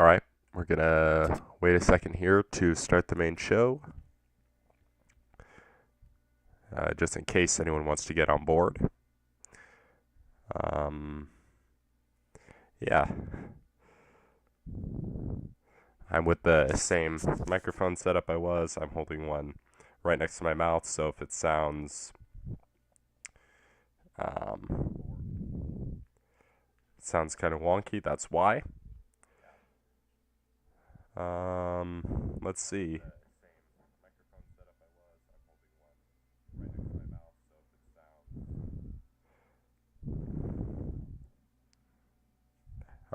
Alright, we're gonna wait a second here to start the main show, just in case anyone wants to get on board. Um, yeah, I'm with the same microphone setup I was. I'm holding one right next to my mouth, so if it sounds kind of wonky, that's why. Let's see.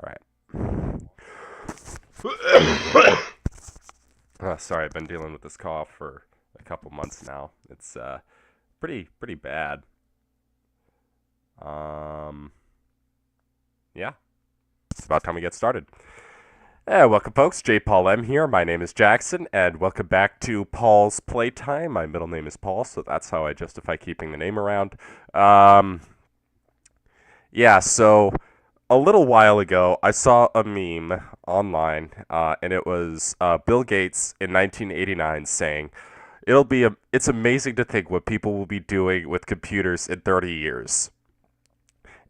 Alright. Sorry, I've been dealing with this cough for a couple months now. It's pretty bad. Yeah, it's about time we get started. Welcome, folks. J. Paul M here. My name is Jackson, and welcome back to Paul's Playtime. My middle name is Paul, so that's how I justify keeping the name around. Yeah, so a little while ago, I saw a meme online, and it was Bill Gates in 1989 saying, it's amazing to think what people will be doing with computers in 30 years.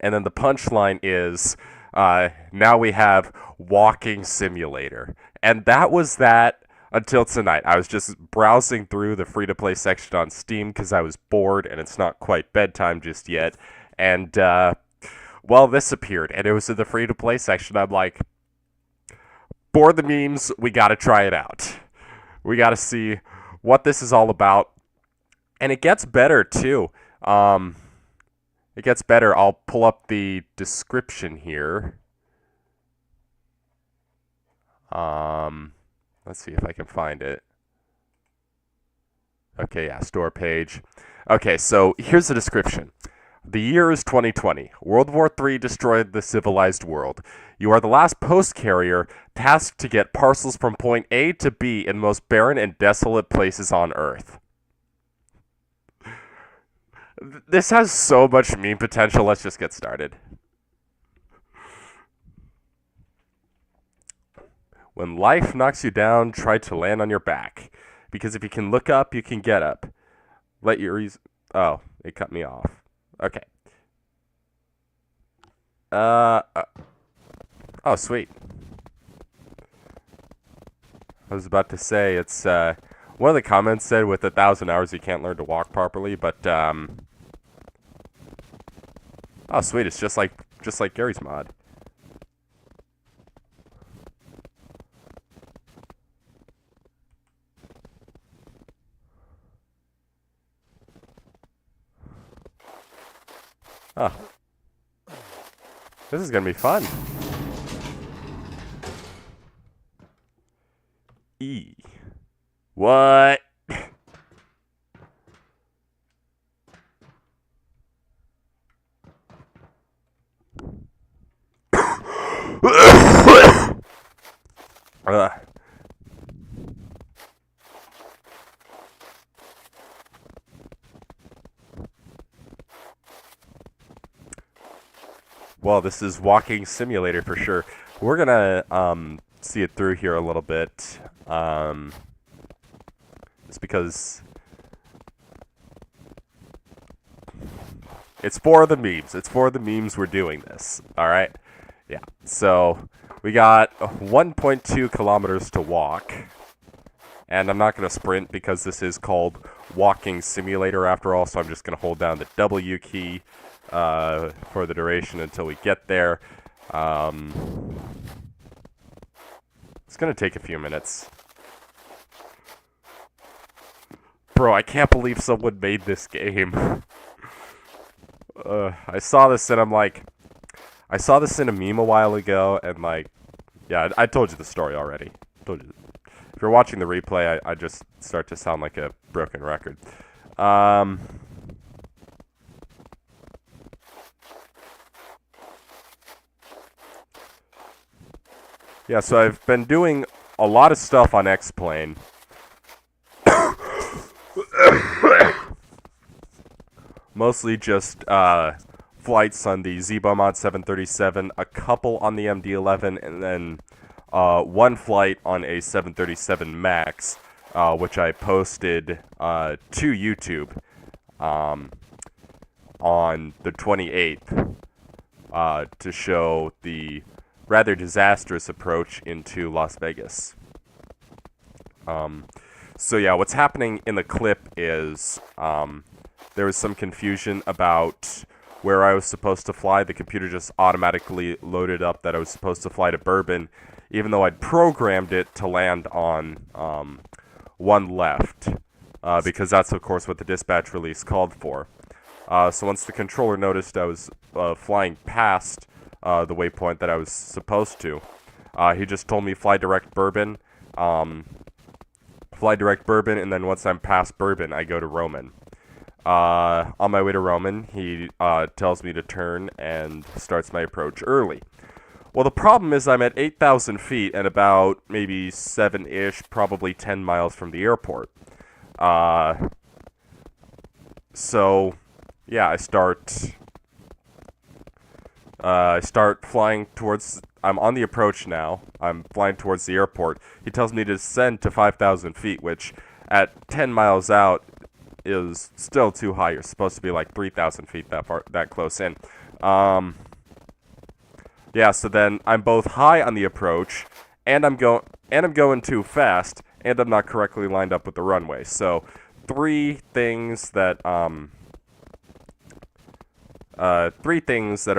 And then the punchline is, now we have walking simulator. And that was that until tonight. I was just browsing through the free-to-play section on Steam because I was bored, and it's not quite bedtime just yet. And, this appeared, and it was in the free-to-play section. I'm like, bored the memes, we gotta try it out. We gotta see what this is all about. And it gets better, too. It gets better. I'll pull up the description here. Let's see if I can find it. Okay, yeah, store page. Okay, so here's the description. The year is 2020. World War III destroyed the civilized world. You are the last post carrier tasked to get parcels from point A to B in the most barren and desolate places on Earth. This has so much meme potential. Let's just get started. When life knocks you down, try to land on your back. Because if you can look up, you can get up. Let your Oh, it cut me off. Okay. Oh, sweet. I was about to say, it's, one of the comments said with 1,000 hours you can't learn to walk properly, but, oh, sweet, it's just like Gary's mod. Oh. This is gonna be fun. E. What? Well, this is walking simulator for sure. We're gonna see it through here a little bit. It's because it's for the memes. It's for the memes we're doing this. All right. Yeah. So we got 1.2 kilometers to walk. And I'm not going to sprint because this is called Walking Simulator after all, so I'm just going to hold down the W key for the duration until we get there. It's going to take a few minutes. Bro, I can't believe someone made this game. I saw this and I'm like... I saw this in a meme a while ago, and like... Yeah, I told you the story already. Told you. If you're watching the replay, I just start to sound like a broken record. Yeah, so I've been doing a lot of stuff on X-Plane. Mostly just flights on the Zebomod 737, a couple on the MD-11, and then one flight on a 737 Max, which I posted to YouTube on the 28th to show the rather disastrous approach into Las Vegas. So yeah, what's happening in the clip is there was some confusion about where I was supposed to fly. The computer just automatically loaded up that I was supposed to fly to Bourbon, even though I'd programmed it to land on one left, because that's, of course, what the dispatch release called for. So once the controller noticed I was flying past the waypoint that I was supposed to, he just told me fly direct Bourbon, and then once I'm past Bourbon, I go to Roman. On my way to Roman, he tells me to turn and starts my approach early. Well, the problem is I'm at 8,000 feet and about maybe 7-ish, probably 10 miles from the airport. So, yeah, I start flying towards... I'm on the approach now. I'm flying towards the airport. He tells me to descend to 5,000 feet, which at 10 miles out is still too high. You're supposed to be like 3,000 feet that close in. Yeah, so then I'm both high on the approach, and I'm going too fast, and I'm not correctly lined up with the runway. So, three things that are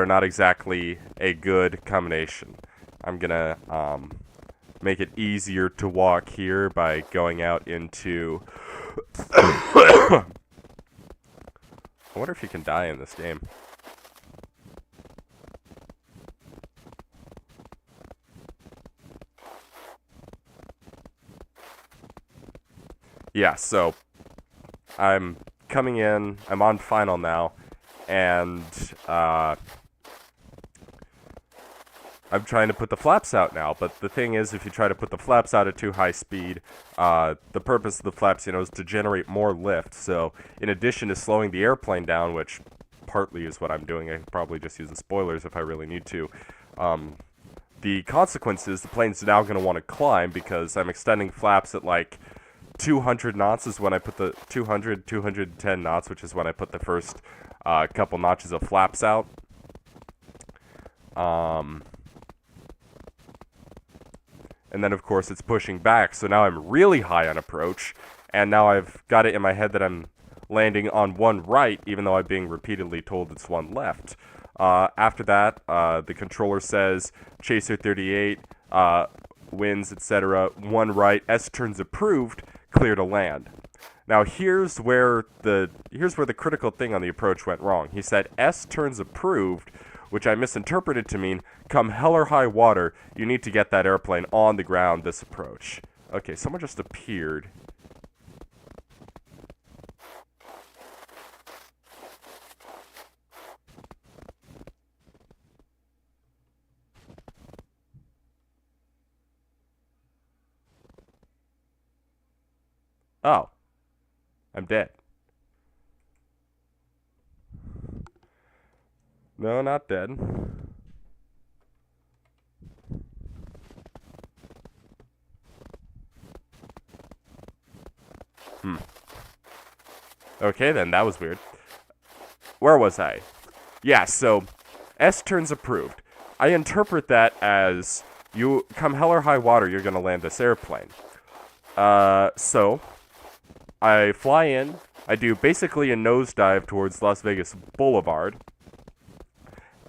not exactly a good combination. I'm gonna make it easier to walk here by going out into... I wonder if you can die in this game. Yeah, so I'm coming in, I'm on final now, and I'm trying to put the flaps out now, but the thing is, if you try to put the flaps out at too high speed, the purpose of the flaps, is to generate more lift. So, in addition to slowing the airplane down, which partly is what I'm doing, I could probably just use the spoilers if I really need to. The consequence is the plane's now going to want to climb because I'm extending flaps at like 200 knots is when I put the 210 knots, which is when I put the first couple notches of flaps out. And then, of course, it's pushing back, so now I'm really high on approach, and now I've got it in my head that I'm landing on one right, even though I'm being repeatedly told it's one left. After that, the controller says, Chaser 38, wins, etc., one right, S turns approved, clear to land. Now, here's where the critical thing on the approach went wrong. He said, S turns approved, which I misinterpreted to mean, come hell or high water, you need to get that airplane on the ground this approach. Okay, someone just appeared. Oh. I'm dead. No, not dead. Okay, then, that was weird. Where was I? Yeah, so, S turns approved. I interpret that as, you come hell or high water, you're gonna land this airplane. So, I fly in, I do basically a nosedive towards Las Vegas Boulevard,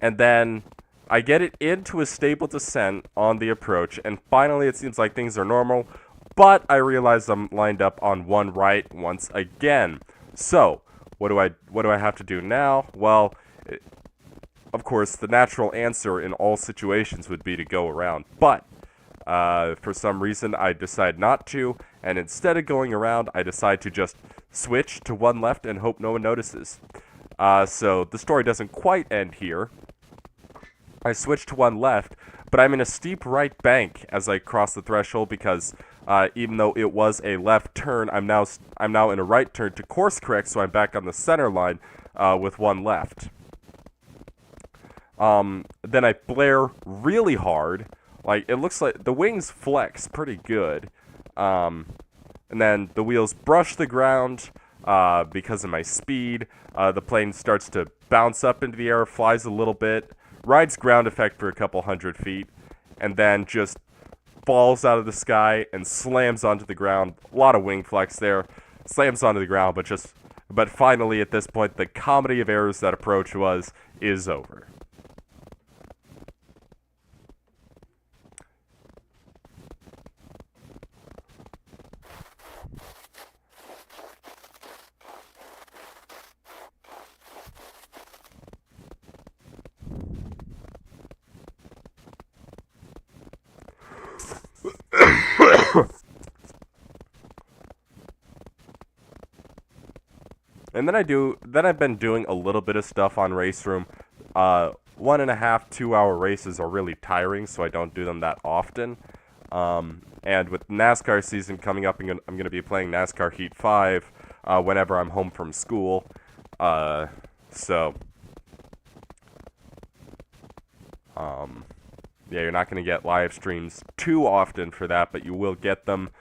and then I get it into a stable descent on the approach, and finally it seems like things are normal, but I realize I'm lined up on one right once again. So, what do I have to do now? Well, of course, the natural answer in all situations would be to go around, but for some reason, I decide not to, and instead of going around, I decide to just switch to one left and hope no one notices. So the story doesn't quite end here. I switch to one left, but I'm in a steep right bank as I cross the threshold because even though it was a left turn, I'm now in a right turn to course correct, so I'm back on the center line with one left. Then I blare really hard, Like, it looks like the wings flex pretty good. And then the wheels brush the ground because of my speed. The plane starts to bounce up into the air, flies a little bit, rides ground effect for a couple 100 feet, and then just falls out of the sky and slams onto the ground. A lot of wing flex there. Slams onto the ground, but finally at this point, the comedy of errors that approach is over. And then I've been doing a little bit of stuff on Race Room. 1.5, 2 hour races are really tiring, so I don't do them that often. And with NASCAR season coming up, I'm going to be playing NASCAR Heat 5 whenever I'm home from school. So, yeah, you're not going to get live streams too often for that, but you will get them.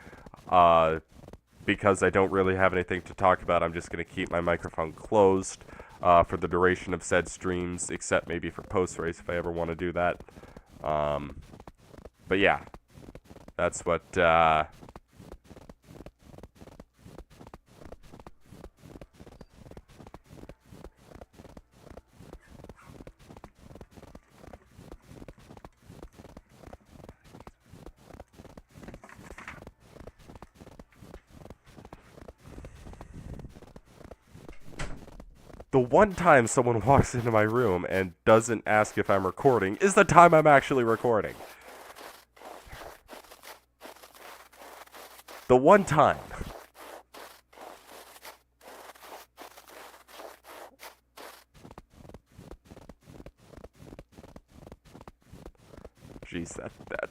Because I don't really have anything to talk about, I'm just going to keep my microphone closed for the duration of said streams, except maybe for post-race if I ever want to do that. But yeah, that's what... The one time someone walks into my room and doesn't ask if I'm recording is the time I'm actually recording. The one time. Jeez, that.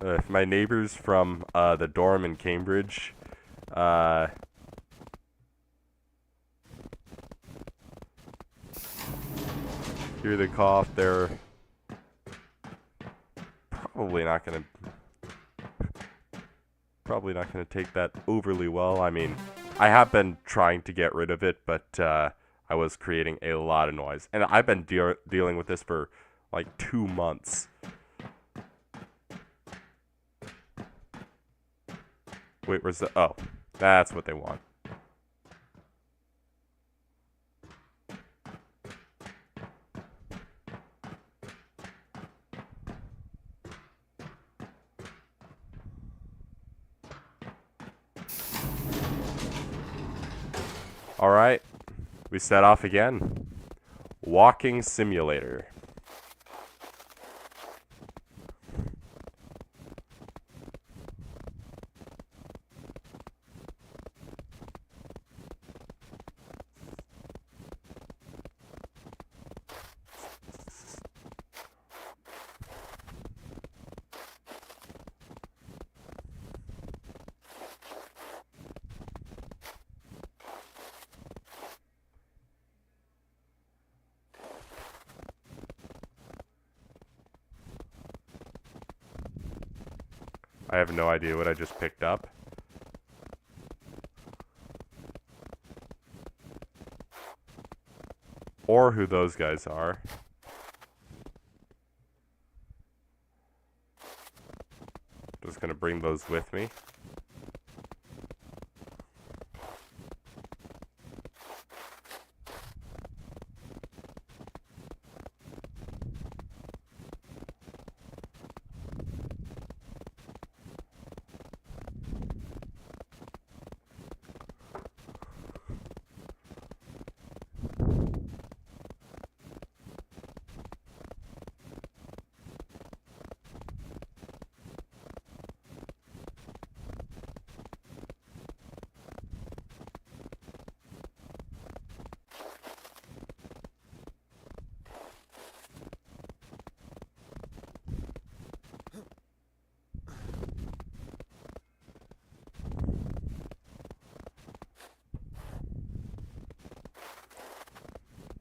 If my neighbors from the dorm in Cambridge hear the cough, they're probably not gonna take that overly well. I mean, I have been trying to get rid of it, but I was creating a lot of noise, and I've been dealing with this for like 2 months. Wait, where's the... Oh, that's what they want. Alright, we set off again. Walking simulator. I have no idea what I just picked up. Or who those guys are. Just gonna bring those with me.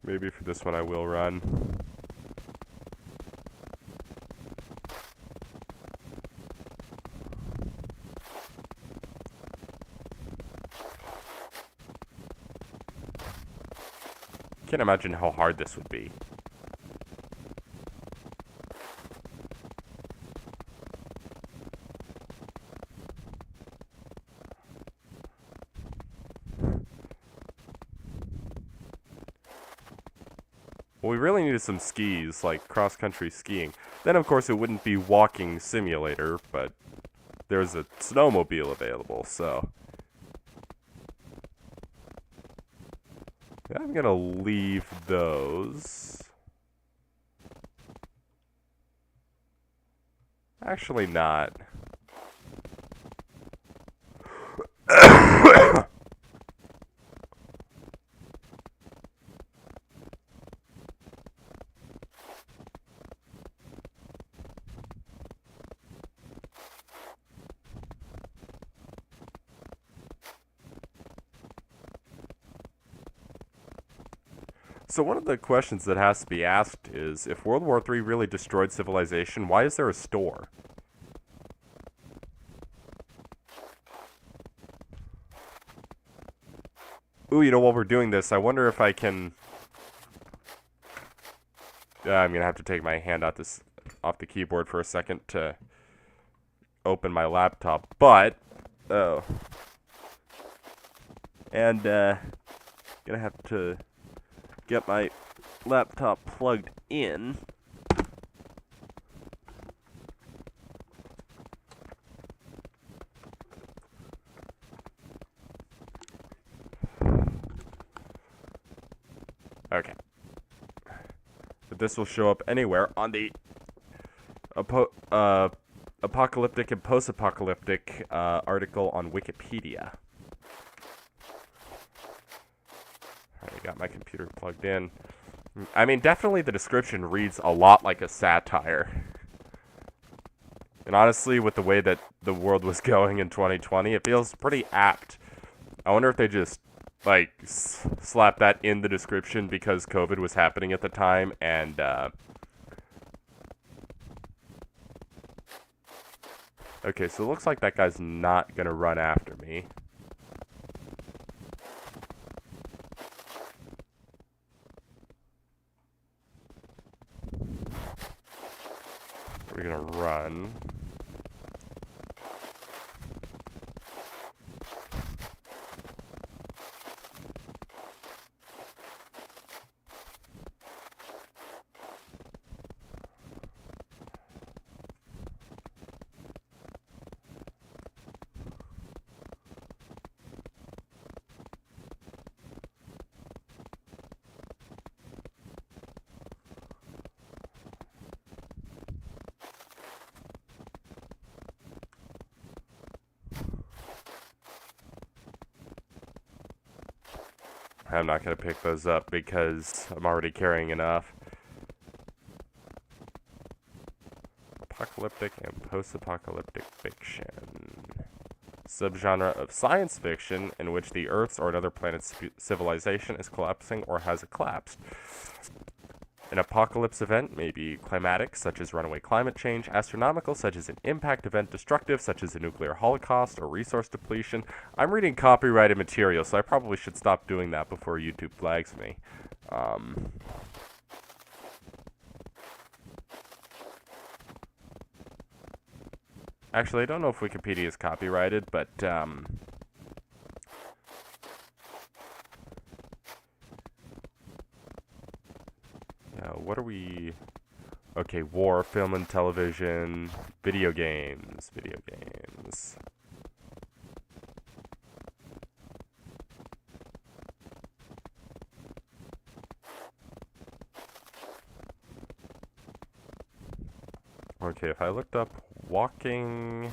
Maybe for this one I will run. Can't imagine how hard this would be. Well, we really needed some skis, like cross-country skiing. Then, of course, it wouldn't be walking simulator, but there's a snowmobile available, so... I'm gonna leave those. Actually not. So one of the questions that has to be asked is, if World War III really destroyed civilization, why is there a store? Ooh, you know, while we're doing this, I wonder if I can... I'm gonna have to take my hand off the keyboard for a second to open my laptop, but... Oh. And, gonna have to get my laptop plugged in. Okay. But this will show up anywhere on the apocalyptic and post-apocalyptic article on Wikipedia. Alright, I got my computer plugged in. I mean, definitely the description reads a lot like a satire. And honestly, with the way that the world was going in 2020, it feels pretty apt. I wonder if they just, like, slap that in the description because COVID was happening at the time, and, okay, so it looks like that guy's not gonna run after me. We're gonna run. I'm not going to pick those up because I'm already carrying enough. Apocalyptic and post-apocalyptic fiction. Subgenre of science fiction in which the Earth's or another planet's civilization is collapsing or has collapsed. An apocalypse event may be climatic, such as runaway climate change, astronomical, such as an impact event, destructive, such as a nuclear holocaust or resource depletion. I'm reading copyrighted material, so I probably should stop doing that before YouTube flags me. Actually, I don't know if Wikipedia is copyrighted, but, what are we... Okay, war, film and television, video games. Okay, if I looked up walking...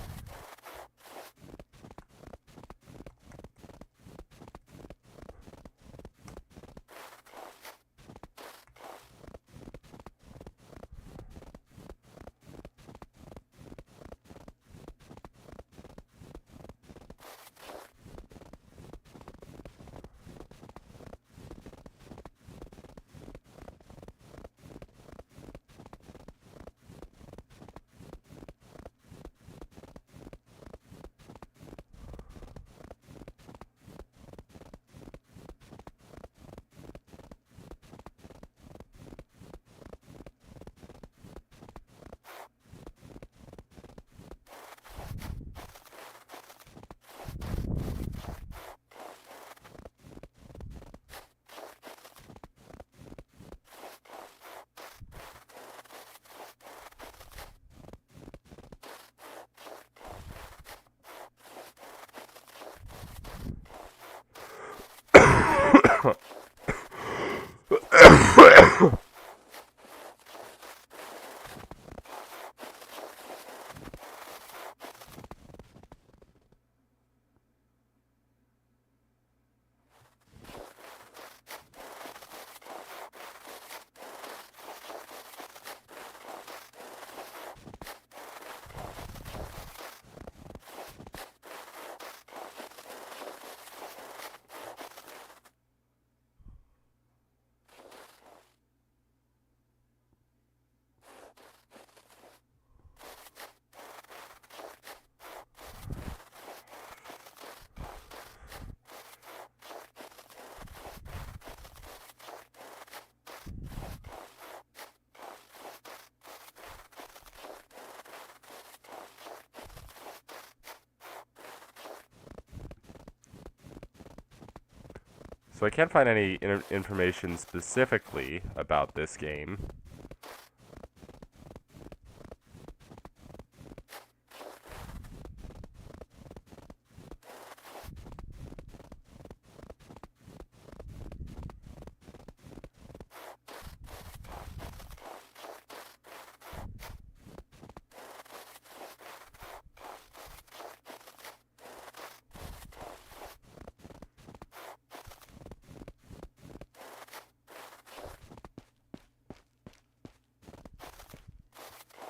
So I can't find any information specifically about this game.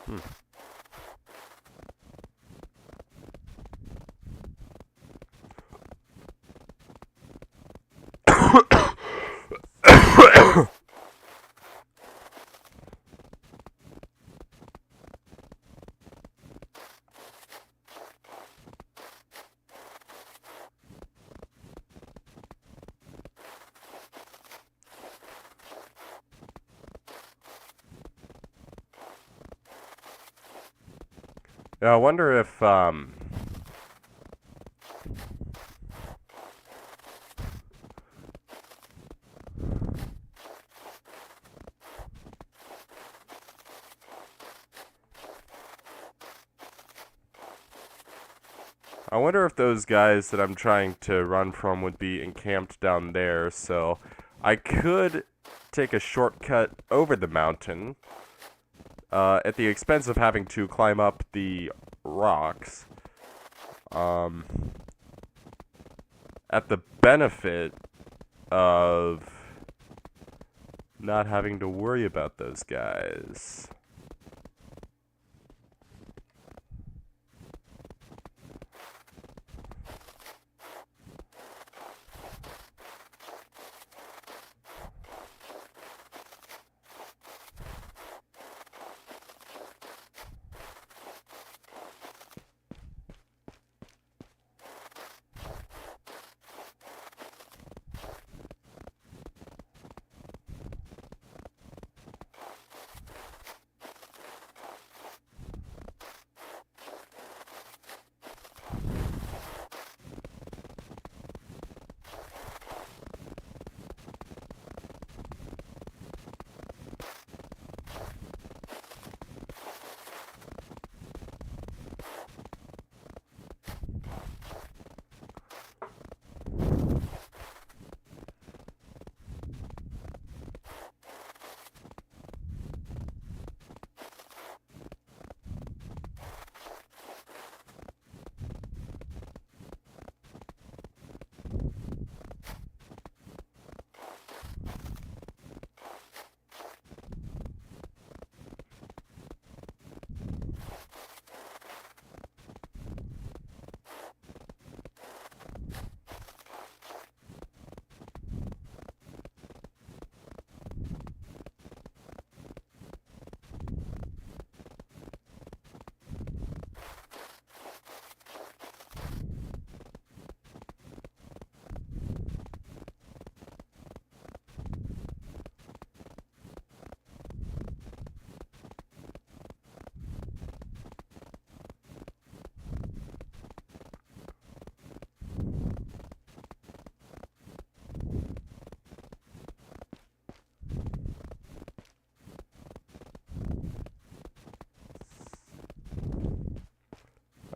Hmm. Yeah, I wonder if those guys that I'm trying to run from would be encamped down there, so I could take a shortcut over the mountain at the expense of having to climb up the rocks. Um, at the benefit of not having to worry about those guys.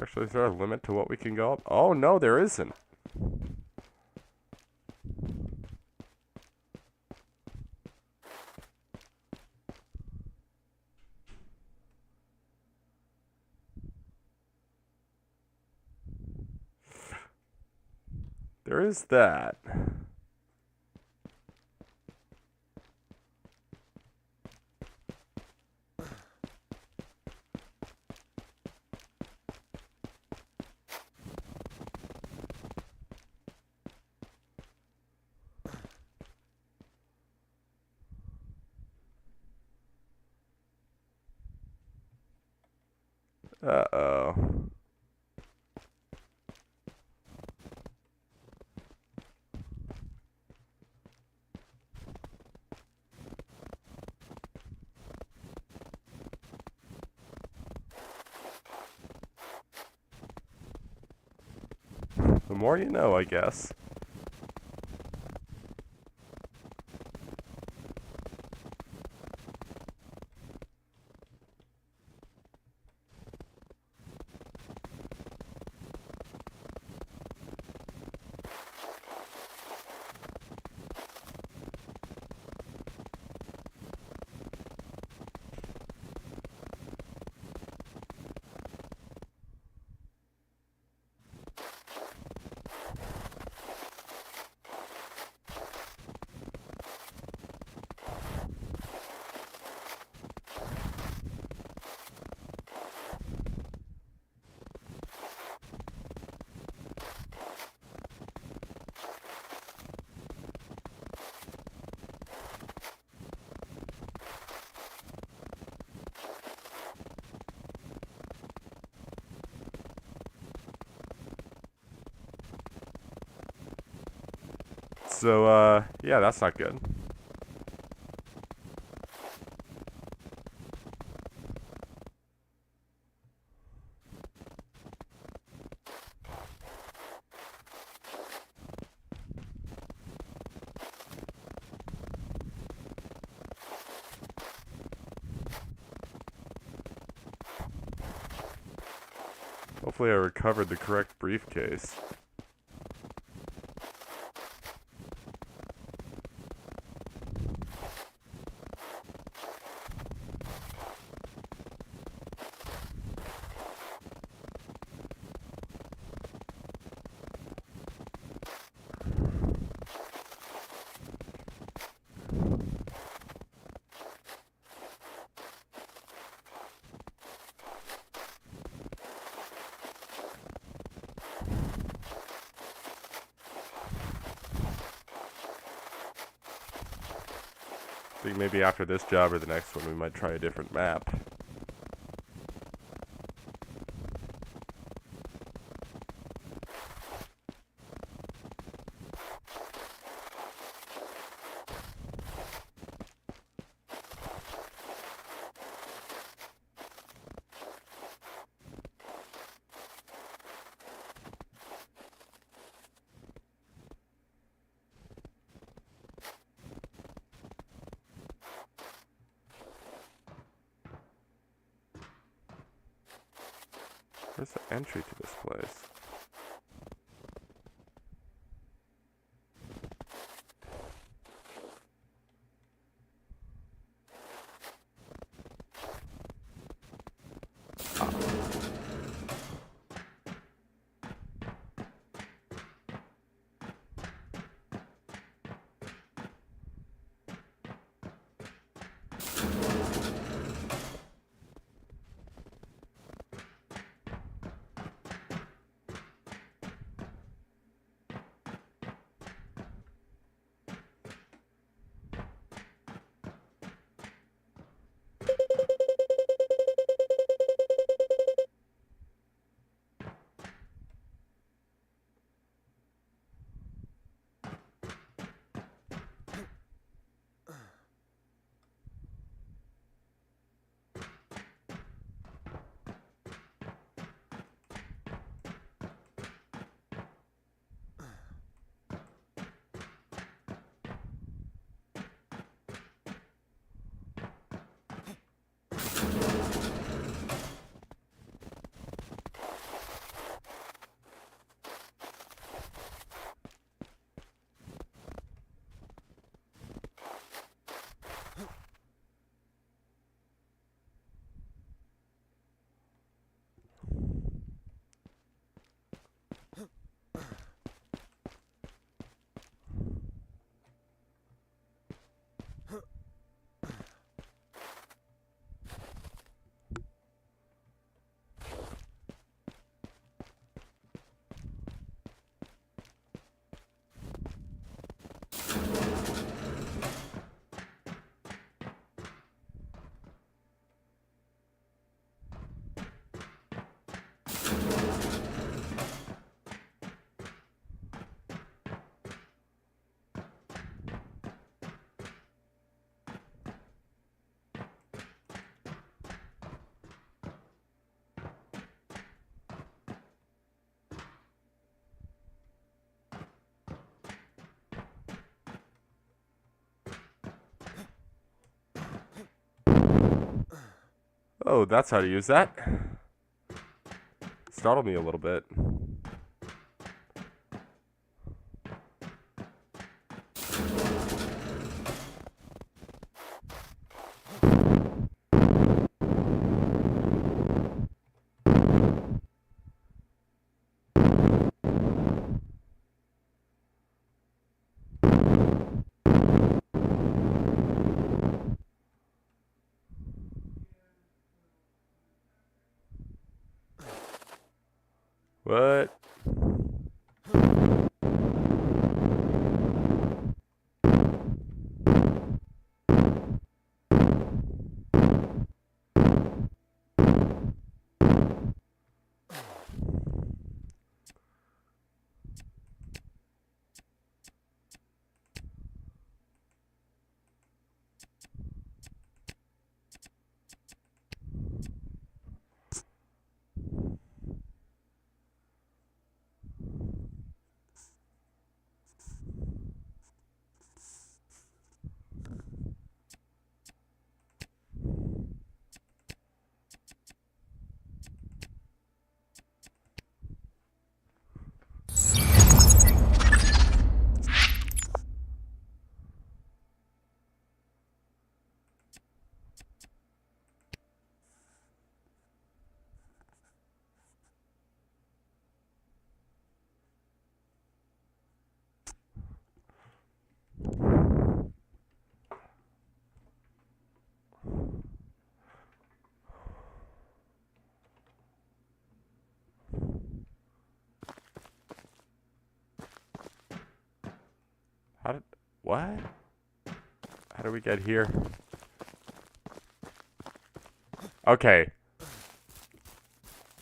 Actually, is there a limit to what we can go up? Oh, no, there isn't. There is that. Uh-oh. The more you know, I guess. So, yeah, that's not good. Hopefully I recovered the correct briefcase. I think maybe after this job or the next one we might try a different map. Where's the entry to this place? Oh, that's how to use that. Startled me a little bit. What? How did... What? How do we get here? Okay.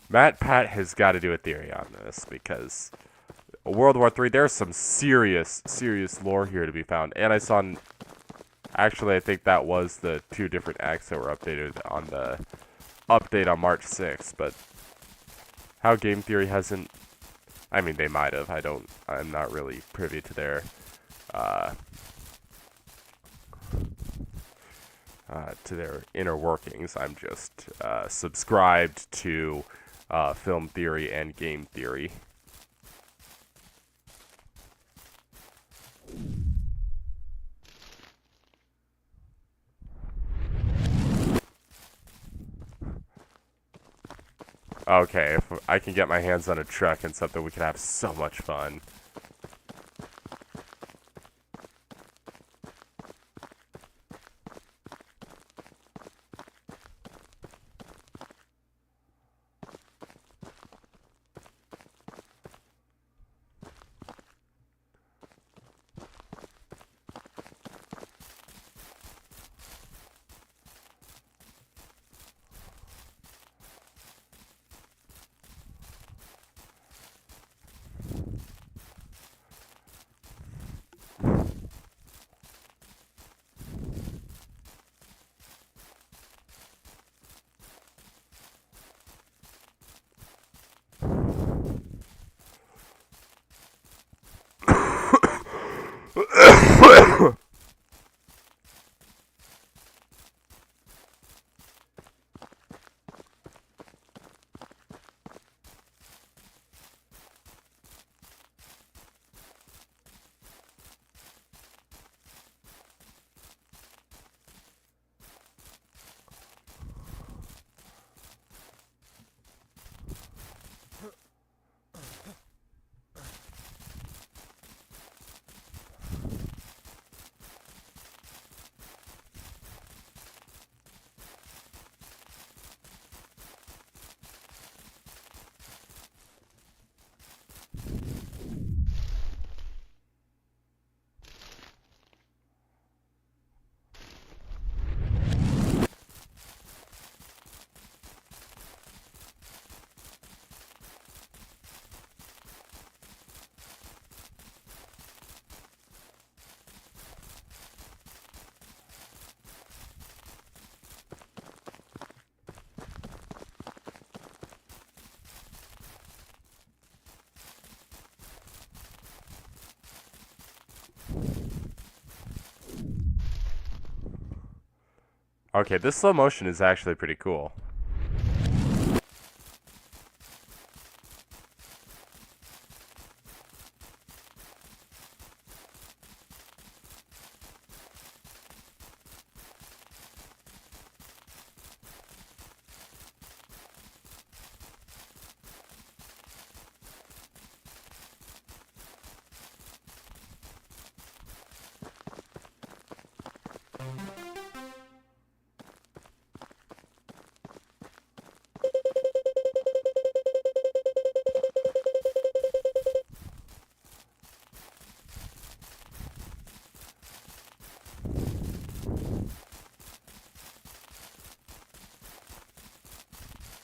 Matt Pat has got to do a theory on this, because World War III, there's some serious, serious lore here to be found. And I saw... Actually, I think that was the 2 different acts that were updated on the update on March 6th, but how game theory hasn't... I mean, they might have. I'm not really privy to their inner workings. I'm just subscribed to film theory and game theory. Okay, if I can get my hands on a truck and something, we could have so much fun. Okay, this slow motion is actually pretty cool.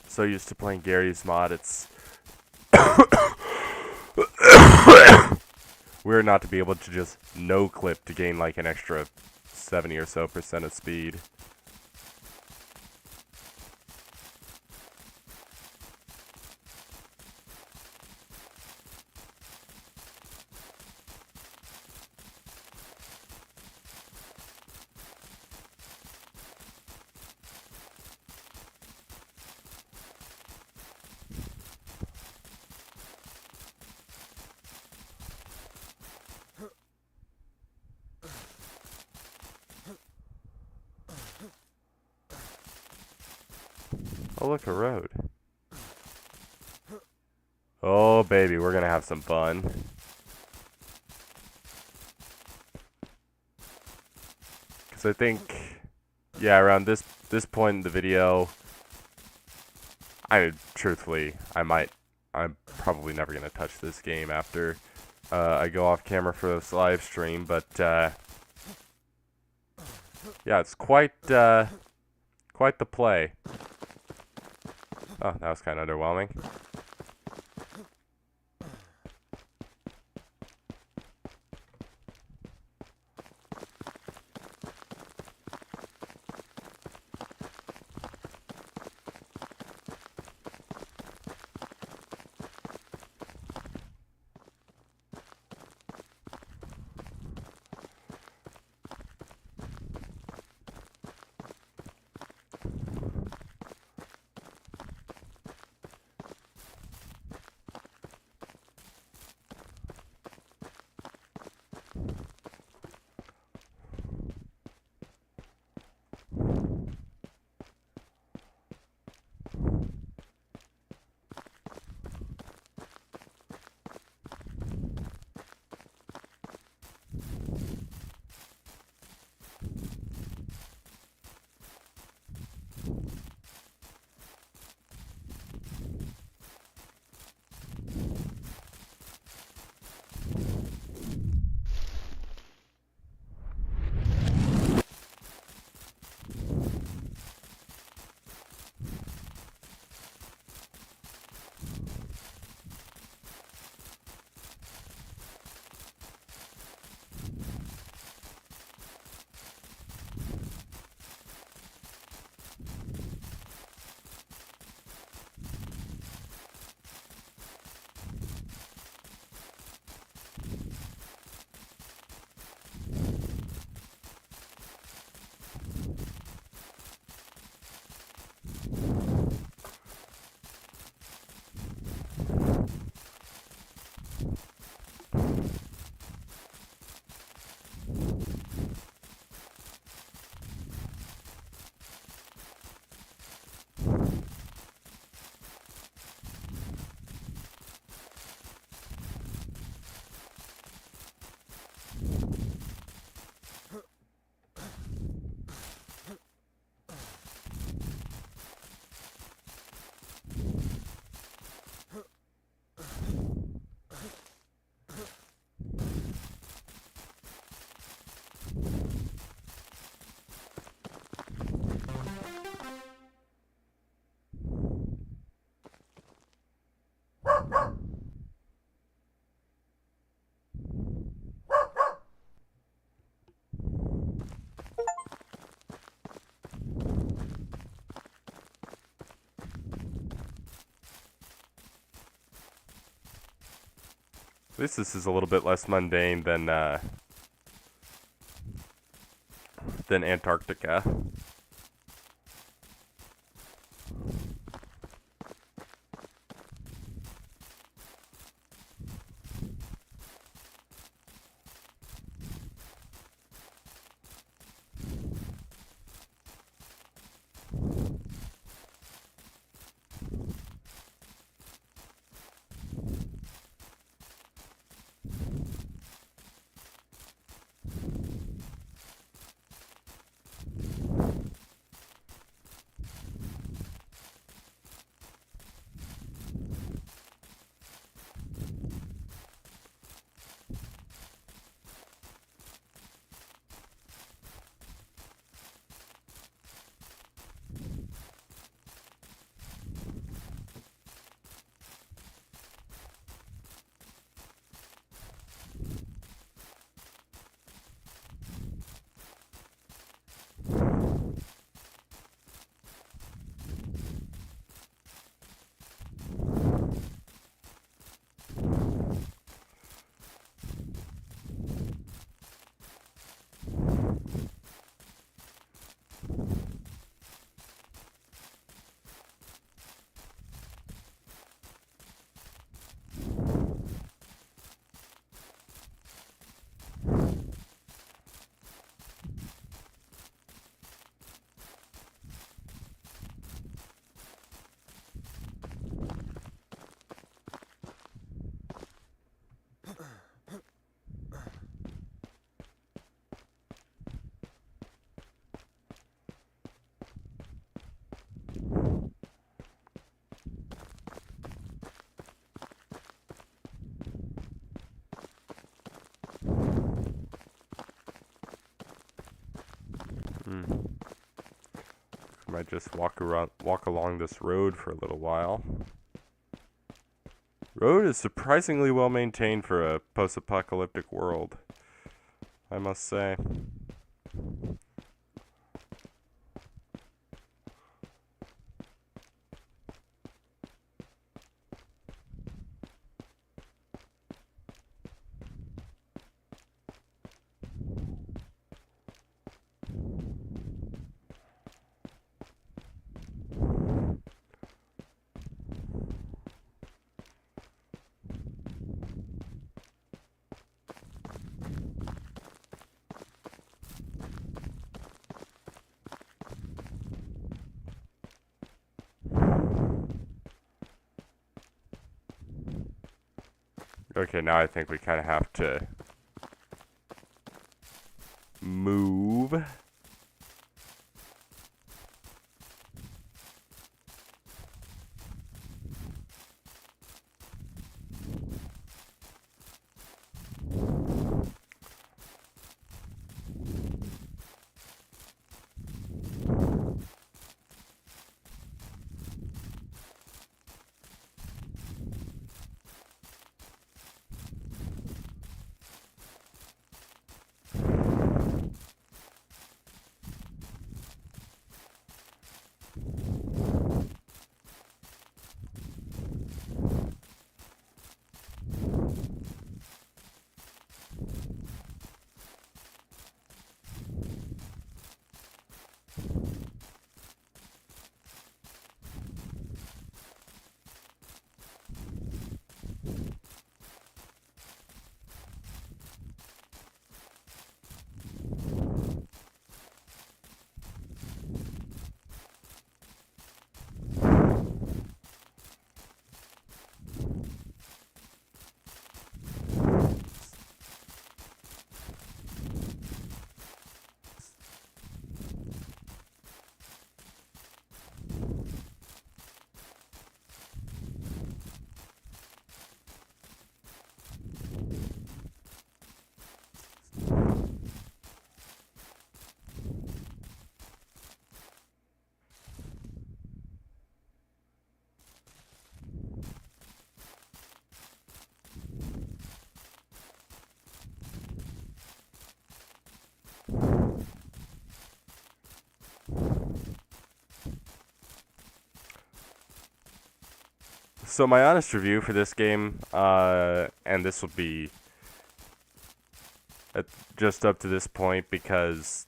So used to playing Gary's mod, it's weird not to be able to just no clip to gain like an extra 70 or so % of speed. Oh, look, a road. Oh, baby, we're gonna have some fun. Because I think, yeah, around this point in the video, truthfully, I'm probably never gonna touch this game after I go off camera for this live stream, but yeah, it's quite the play. Oh, that was kind of underwhelming. At least this is a little bit less mundane than Antarctica. I might just walk along this road for a little while. Road is surprisingly well maintained for a post-apocalyptic world, I must say. Okay, now I think we kind of have to move. So my honest review for this game, and this will be just up to this point because,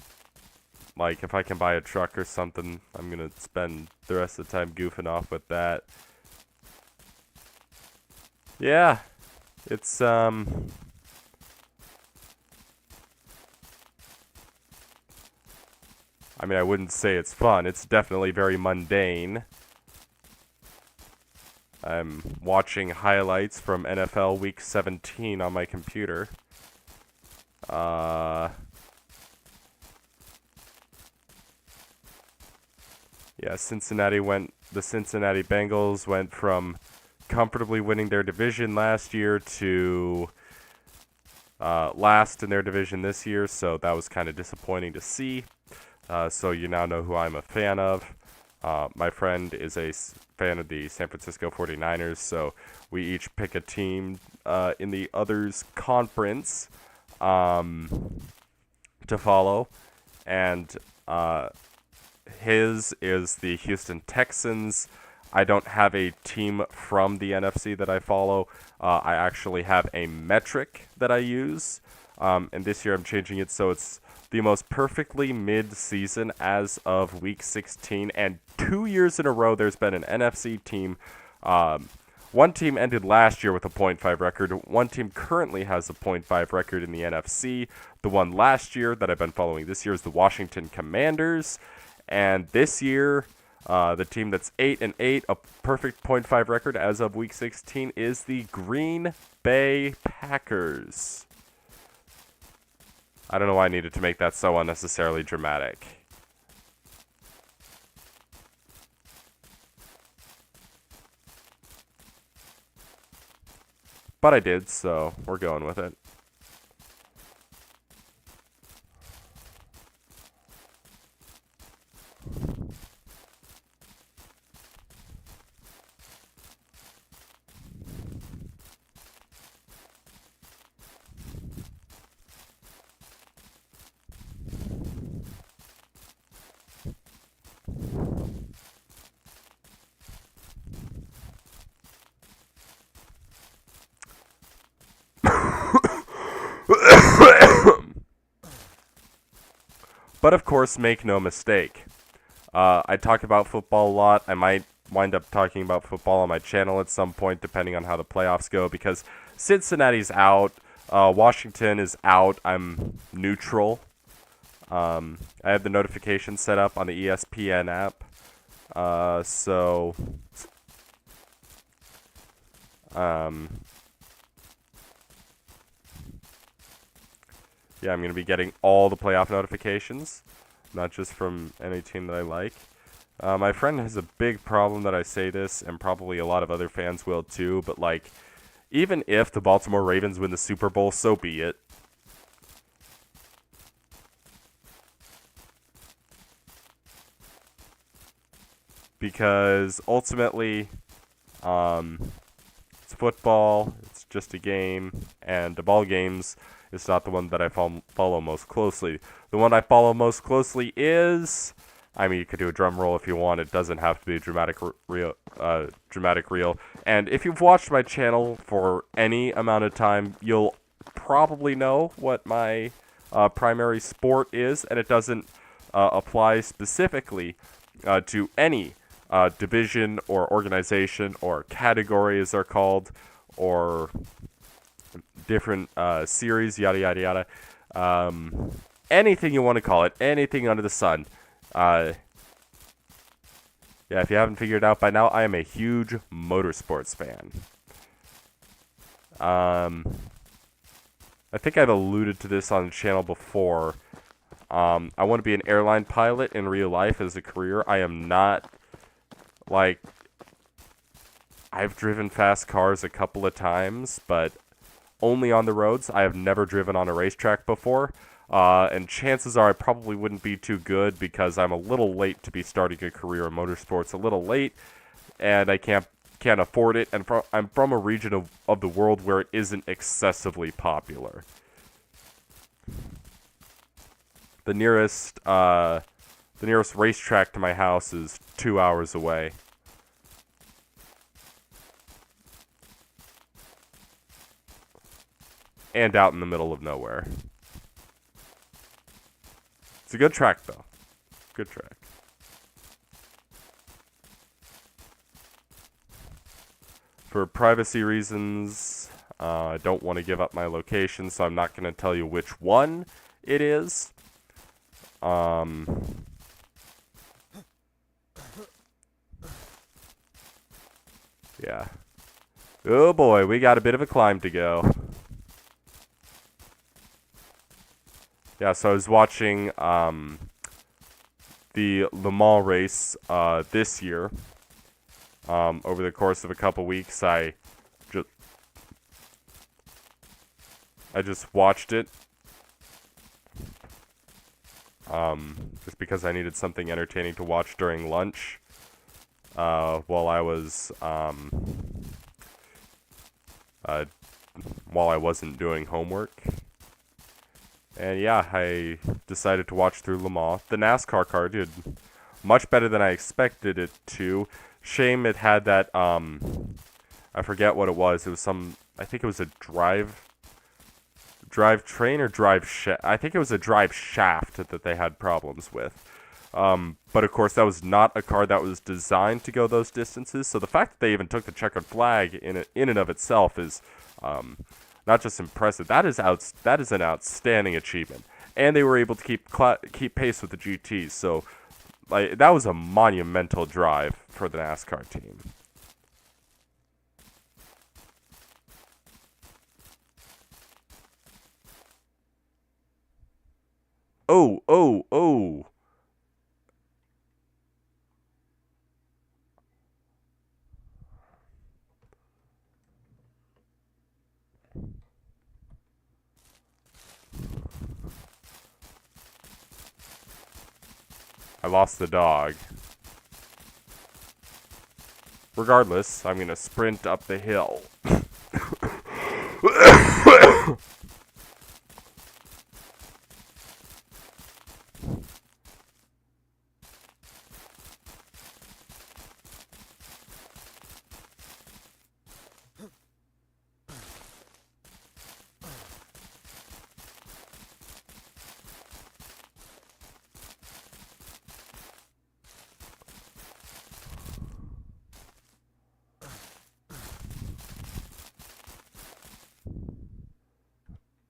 like, if I can buy a truck or something, I'm gonna spend the rest of the time goofing off with that. Yeah, it's, I mean, I wouldn't say it's fun. It's definitely very mundane. I'm watching highlights from NFL Week 17 on my computer. Yeah, the Cincinnati Bengals went from comfortably winning their division last year to last in their division this year, so that was kind of disappointing to see. So you now know who I'm a fan of. My friend is a fan of the San Francisco 49ers, so we each pick a team in the other's conference to follow, and his is the Houston Texans. I don't have a team from the NFC that I follow. I actually have a metric that I use, and this year I'm changing it so it's the most perfectly mid-season as of Week 16, and 2 years in a row there's been an NFC team. One team ended last year with a .5 record. One team currently has a .5 record in the NFC. The one last year that I've been following this year is the Washington Commanders. And this year, the team that's 8-8, a perfect .5 record as of Week 16, is the Green Bay Packers. I don't know why I needed to make that so unnecessarily dramatic. But I did, so we're going with it. But of course, make no mistake. I talk about football a lot. I might wind up talking about football on my channel at some point, depending on how the playoffs go, because Cincinnati's out, Washington is out. I'm neutral. I have the notifications set up on the ESPN app. So, yeah, I'm going to be getting all the playoff notifications, not just from any team that I like. My friend has a big problem that I say this, and probably a lot of other fans will too, but like, even if the Baltimore Ravens win the Super Bowl, so be it. Because ultimately, it's football, it's just a game, and the ball games is not the one that I follow most closely. The one I follow most closely is, I mean, you could do a drum roll if you want. It doesn't have to be a dramatic reel. And if you've watched my channel for any amount of time, you'll probably know what my primary sport is, and it doesn't apply specifically to any division or organization or category, as they're called, or different series, yada yada yada. Anything you want to call it, anything under the sun. Yeah, if you haven't figured it out by now, I am a huge motorsports fan. I think I've alluded to this on the channel before. I want to be an airline pilot in real life as a career. I am not, like, I've driven fast cars a couple of times, but only on the roads. I have never driven on a racetrack before. And chances are I probably wouldn't be too good because I'm a little late to be starting a career in motorsports. A little late, and I can't afford it. And I'm from a region of the world where it isn't excessively popular. The nearest racetrack to my house is 2 hours away. And out in the middle of nowhere. It's a good track, though. Good track. For privacy reasons, I don't want to give up my location, so I'm not going to tell you which one it is. Yeah. Oh boy, we got a bit of a climb to go. Yeah, so I was watching the Le Mans race this year. Over the course of a couple weeks, I just watched it. Just because I needed something entertaining to watch during lunch. While I wasn't doing homework. And yeah, I decided to watch through Le Mans. The NASCAR car did much better than I expected it to. Shame it had that, I forget what it was. It was I think it was a drive train or drive shaft. I think it was a drive shaft that they had problems with. But of course, that was not a car that was designed to go those distances. So the fact that they even took the checkered flag in and of itself is not just impressive. That is an outstanding achievement. And they were able to keep pace with the GTs. So that was a monumental drive for the NASCAR team. Oh. I lost the dog. Regardless, I'm gonna sprint up the hill.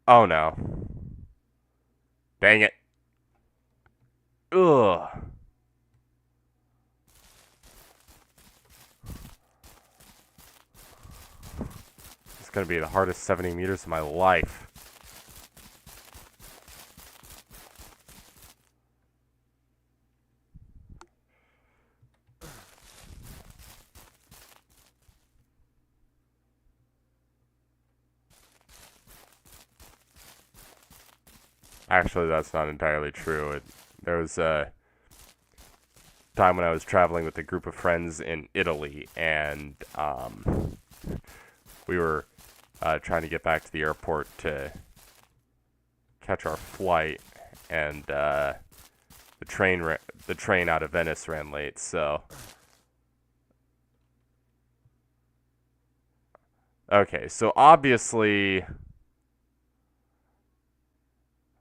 Oh no. Dang it. Ugh. It's gonna be the hardest 70 meters of my life. Actually, that's not entirely true. There was a time when I was traveling with a group of friends in Italy, and we were trying to get back to the airport to catch our flight, and the train out of Venice ran late. So okay, so obviously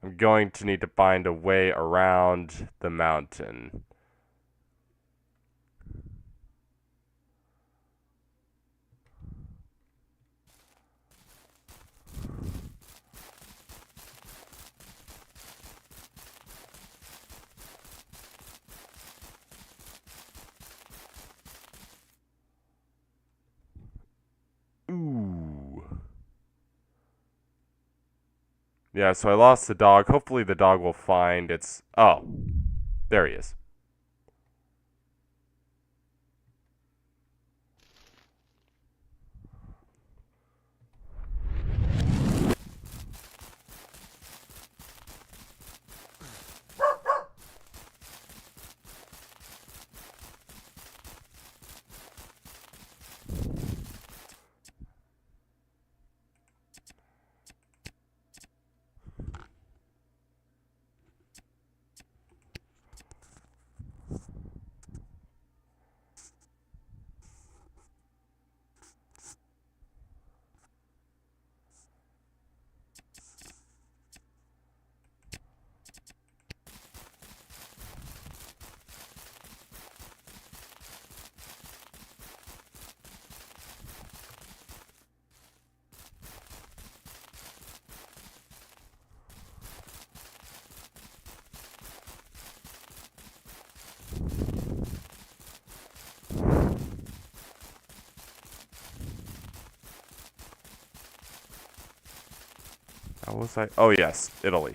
I'm going to need to find a way around the mountain. Ooh. Yeah, so I lost the dog. Hopefully the dog will find its... Oh, there he is. How was I? Oh, yes, Italy.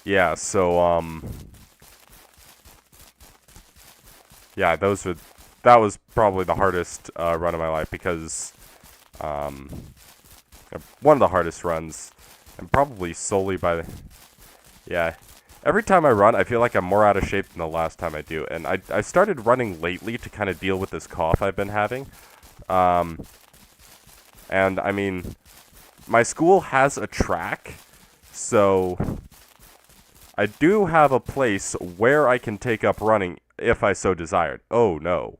Yeah, so, yeah, that was probably the hardest run of my life because, um, one of the hardest runs, and probably solely by the, yeah. Every time I run, I feel like I'm more out of shape than the last time I do, and I started running lately to kind of deal with this cough I've been having, um, and I mean, my school has a track, so I do have a place where I can take up running if I so desired. Oh no.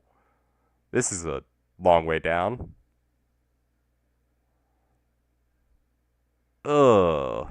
This is a long way down. Ugh.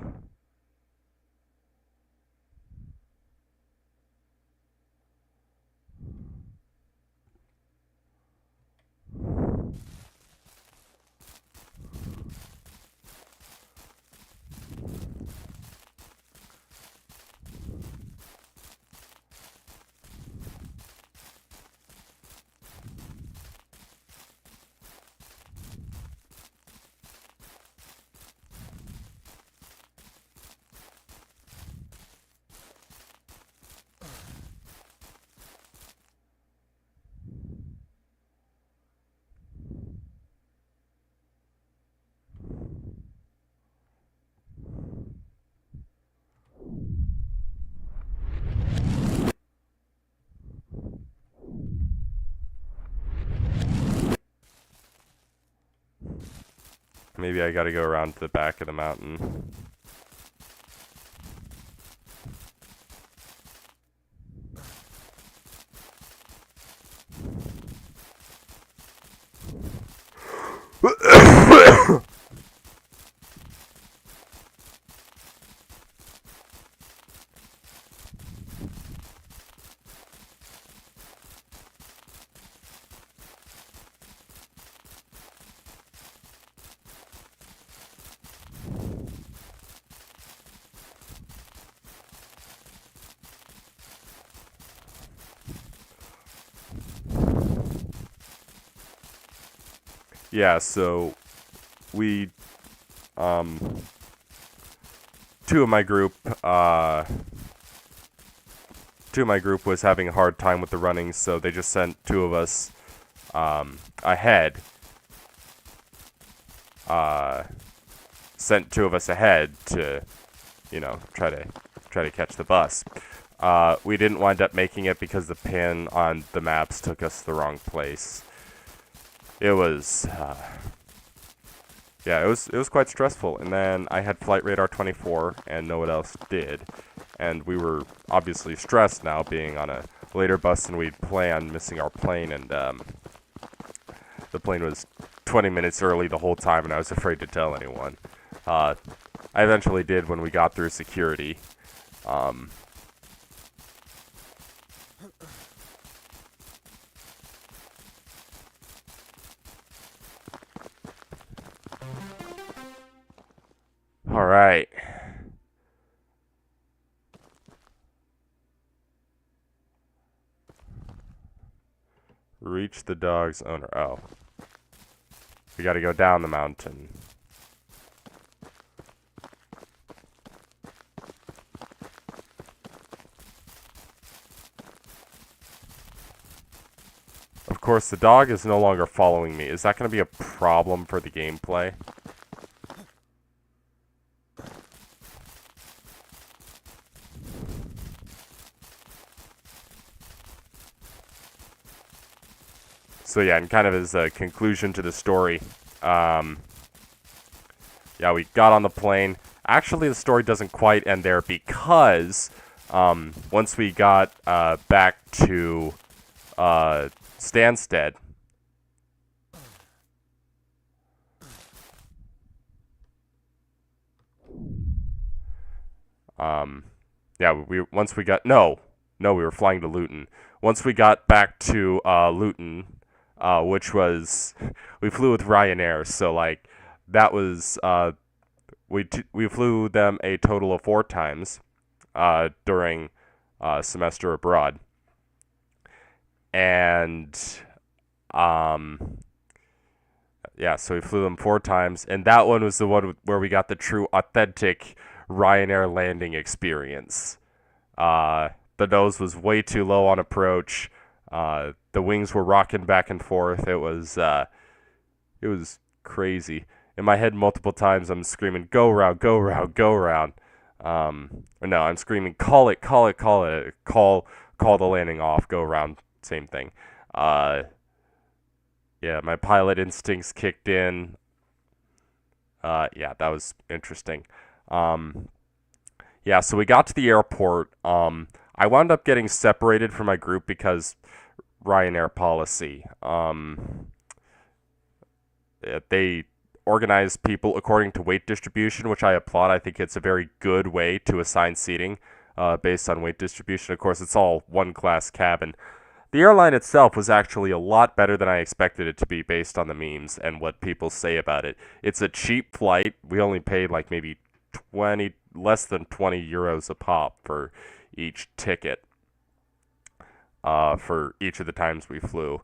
Maybe I gotta go around to the back of the mountain. yeah, so we, um, two of my group, uh, two of my group was having a hard time with the running, so they just sent two of us, ahead, uh, sent two of us ahead to, try to catch the bus. We didn't wind up making it because the pin on the maps took us the wrong place. It was, yeah, it was quite stressful. And then I had Flight Radar 24, and no one else did. And we were obviously stressed now, being on a later bus than we'd planned, missing our plane, and the plane was 20 minutes early the whole time, and I was afraid to tell anyone. I eventually did when we got through security. All right. Reach the dog's owner. Oh. We gotta go down the mountain. Of course, the dog is no longer following me. Is that gonna be a problem for the gameplay? So yeah, and kind of as a conclusion to the story, yeah, we got on the plane. Actually, the story doesn't quite end there because once we got back to Stansted, yeah, once we got we were flying to Luton. Once we got back to Luton, which was we flew with Ryanair, so like that was we flew them a total of 4 times during semester abroad, and yeah, so we flew them 4 times, and that one was the one where we got the true authentic Ryanair landing experience. The nose was way too low on approach. The wings were rocking back and forth. It was crazy. In my head, multiple times, I'm screaming, "Go round, go round, go round." Or no, I'm screaming, "Call it, call it, call it, call the landing off, go round." Same thing. Yeah, my pilot instincts kicked in. Yeah, that was interesting. Yeah, so we got to the airport. I wound up getting separated from my group because Ryanair policy. They organize people according to weight distribution, which I applaud. I think it's a very good way to assign seating based on weight distribution. Of course, it's all one-class cabin. The airline itself was actually a lot better than I expected it to be based on the memes and what people say about it. It's a cheap flight. We only paid like maybe less than 20 euros a pop for each ticket for each of the times we flew.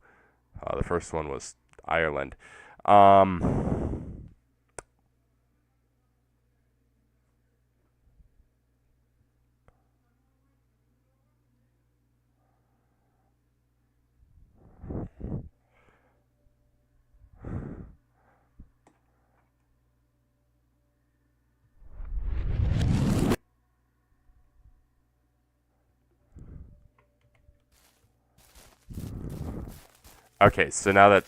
The first one was Ireland. Okay, so now that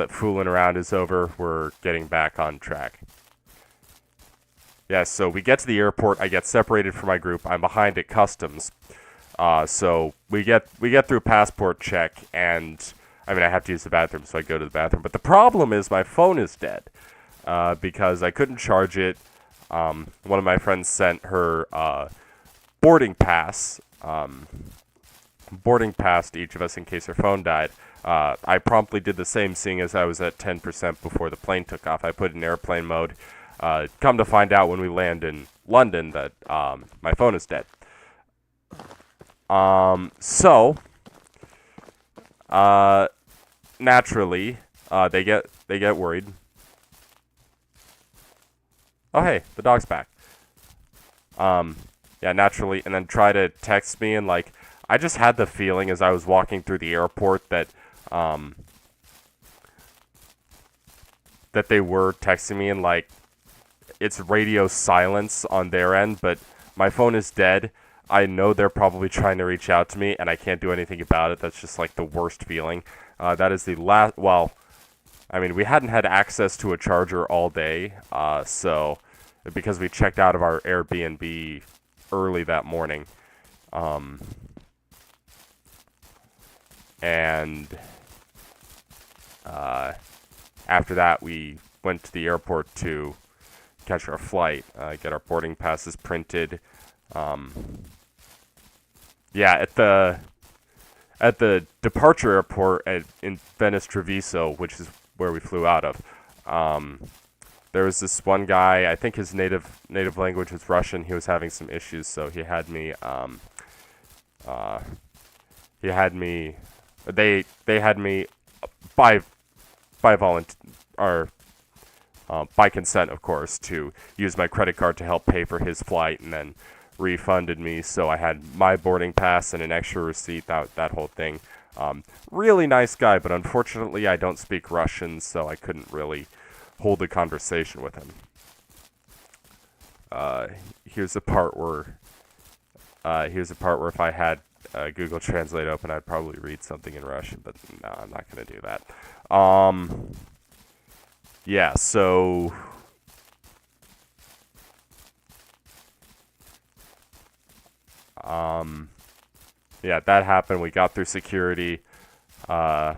fooling around is over, we're getting back on track. Yeah, so we get to the airport. I get separated from my group. I'm behind at customs. So we get through passport check, and I mean I have to use the bathroom, so I go to the bathroom. But the problem is my phone is dead because I couldn't charge it. One of my friends sent her boarding pass. Boarding past each of us in case her phone died. I promptly did the same, seeing as I was at 10% before the plane took off. I put it in airplane mode. Come to find out when we land in London that my phone is dead. So, naturally, they get worried. Oh hey, the dog's back. Um, yeah, naturally, and then try to text me and like I just had the feeling as I was walking through the airport that um that they were texting me and like it's radio silence on their end, but my phone is dead. I know they're probably trying to reach out to me, and I can't do anything about it. That's just like the worst feeling. That is the last. Well, I mean, we hadn't had access to a charger all day, so because we checked out of our Airbnb early that morning, um, and after that we went to the airport to catch our flight, get our boarding passes printed. Um, yeah, at the departure airport in Venice Treviso, which is where we flew out of, there was this one guy. I think his native language was Russian. He was having some issues, so he had me. He had me. They had me by by consent, of course, to use my credit card to help pay for his flight, and then refunded me. So I had my boarding pass and an extra receipt. That whole thing. Really nice guy, but unfortunately I don't speak Russian, so I couldn't really hold a conversation with him. Here's the part where if I had Google Translate open, I'd probably read something in Russian, but no, I'm not gonna do that. Yeah, so yeah, that happened. We got through security. I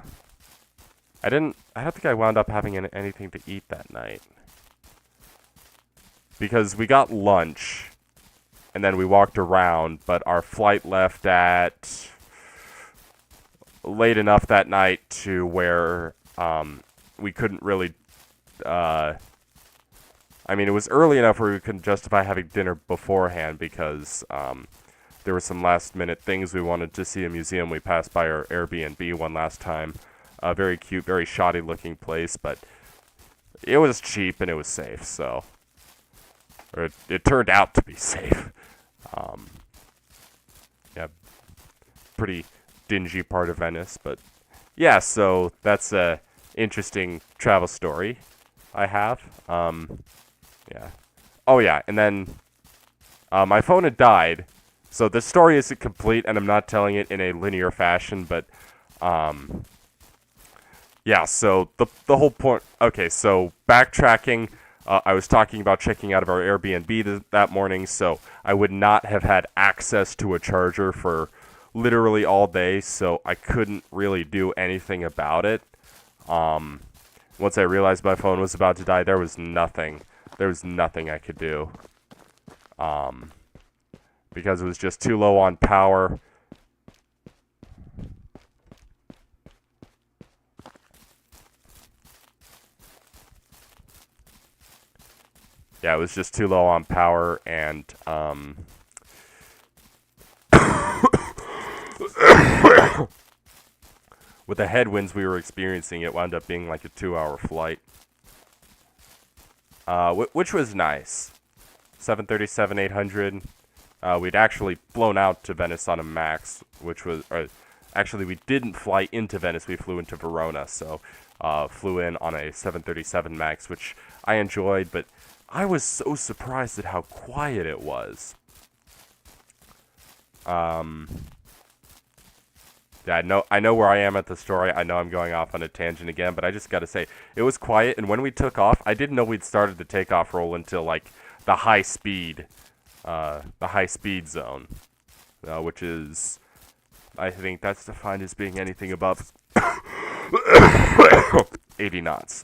don't think I wound up having anything to eat that night because we got lunch and then we walked around, but our flight left at late enough that night to where we couldn't really. I mean, it was early enough where we couldn't justify having dinner beforehand because there were some last-minute things. We wanted to see a museum. We passed by our Airbnb one last time. A very cute, very shoddy-looking place, but it was cheap and it was safe, so... Or it turned out to be safe. Yeah, pretty dingy part of Venice, but... Yeah, so that's a interesting travel story I have. Yeah. Oh, yeah, and then my phone had died, so the story isn't complete, and I'm not telling it in a linear fashion, but, yeah, so the whole point... Okay, so backtracking, I was talking about checking out of our Airbnb that morning, so I would not have had access to a charger for literally all day, so I couldn't really do anything about it. Once I realized my phone was about to die, there was nothing I could do. Because it was just too low on power. Yeah, it was just too low on power, and with the headwinds we were experiencing, it wound up being like a 2-hour flight, which was nice. 737-800. We'd actually flown out to Venice on a Max, which was... actually, we didn't fly into Venice. We flew into Verona, so flew in on a 737 Max, which I enjoyed, but I was so surprised at how quiet it was. Yeah, I know where I am at the story. I know I'm going off on a tangent again, but I just gotta say, it was quiet, and when we took off, I didn't know we'd started the takeoff roll until, like, the high speed zone, which is, I think that's defined as being anything above 80 knots,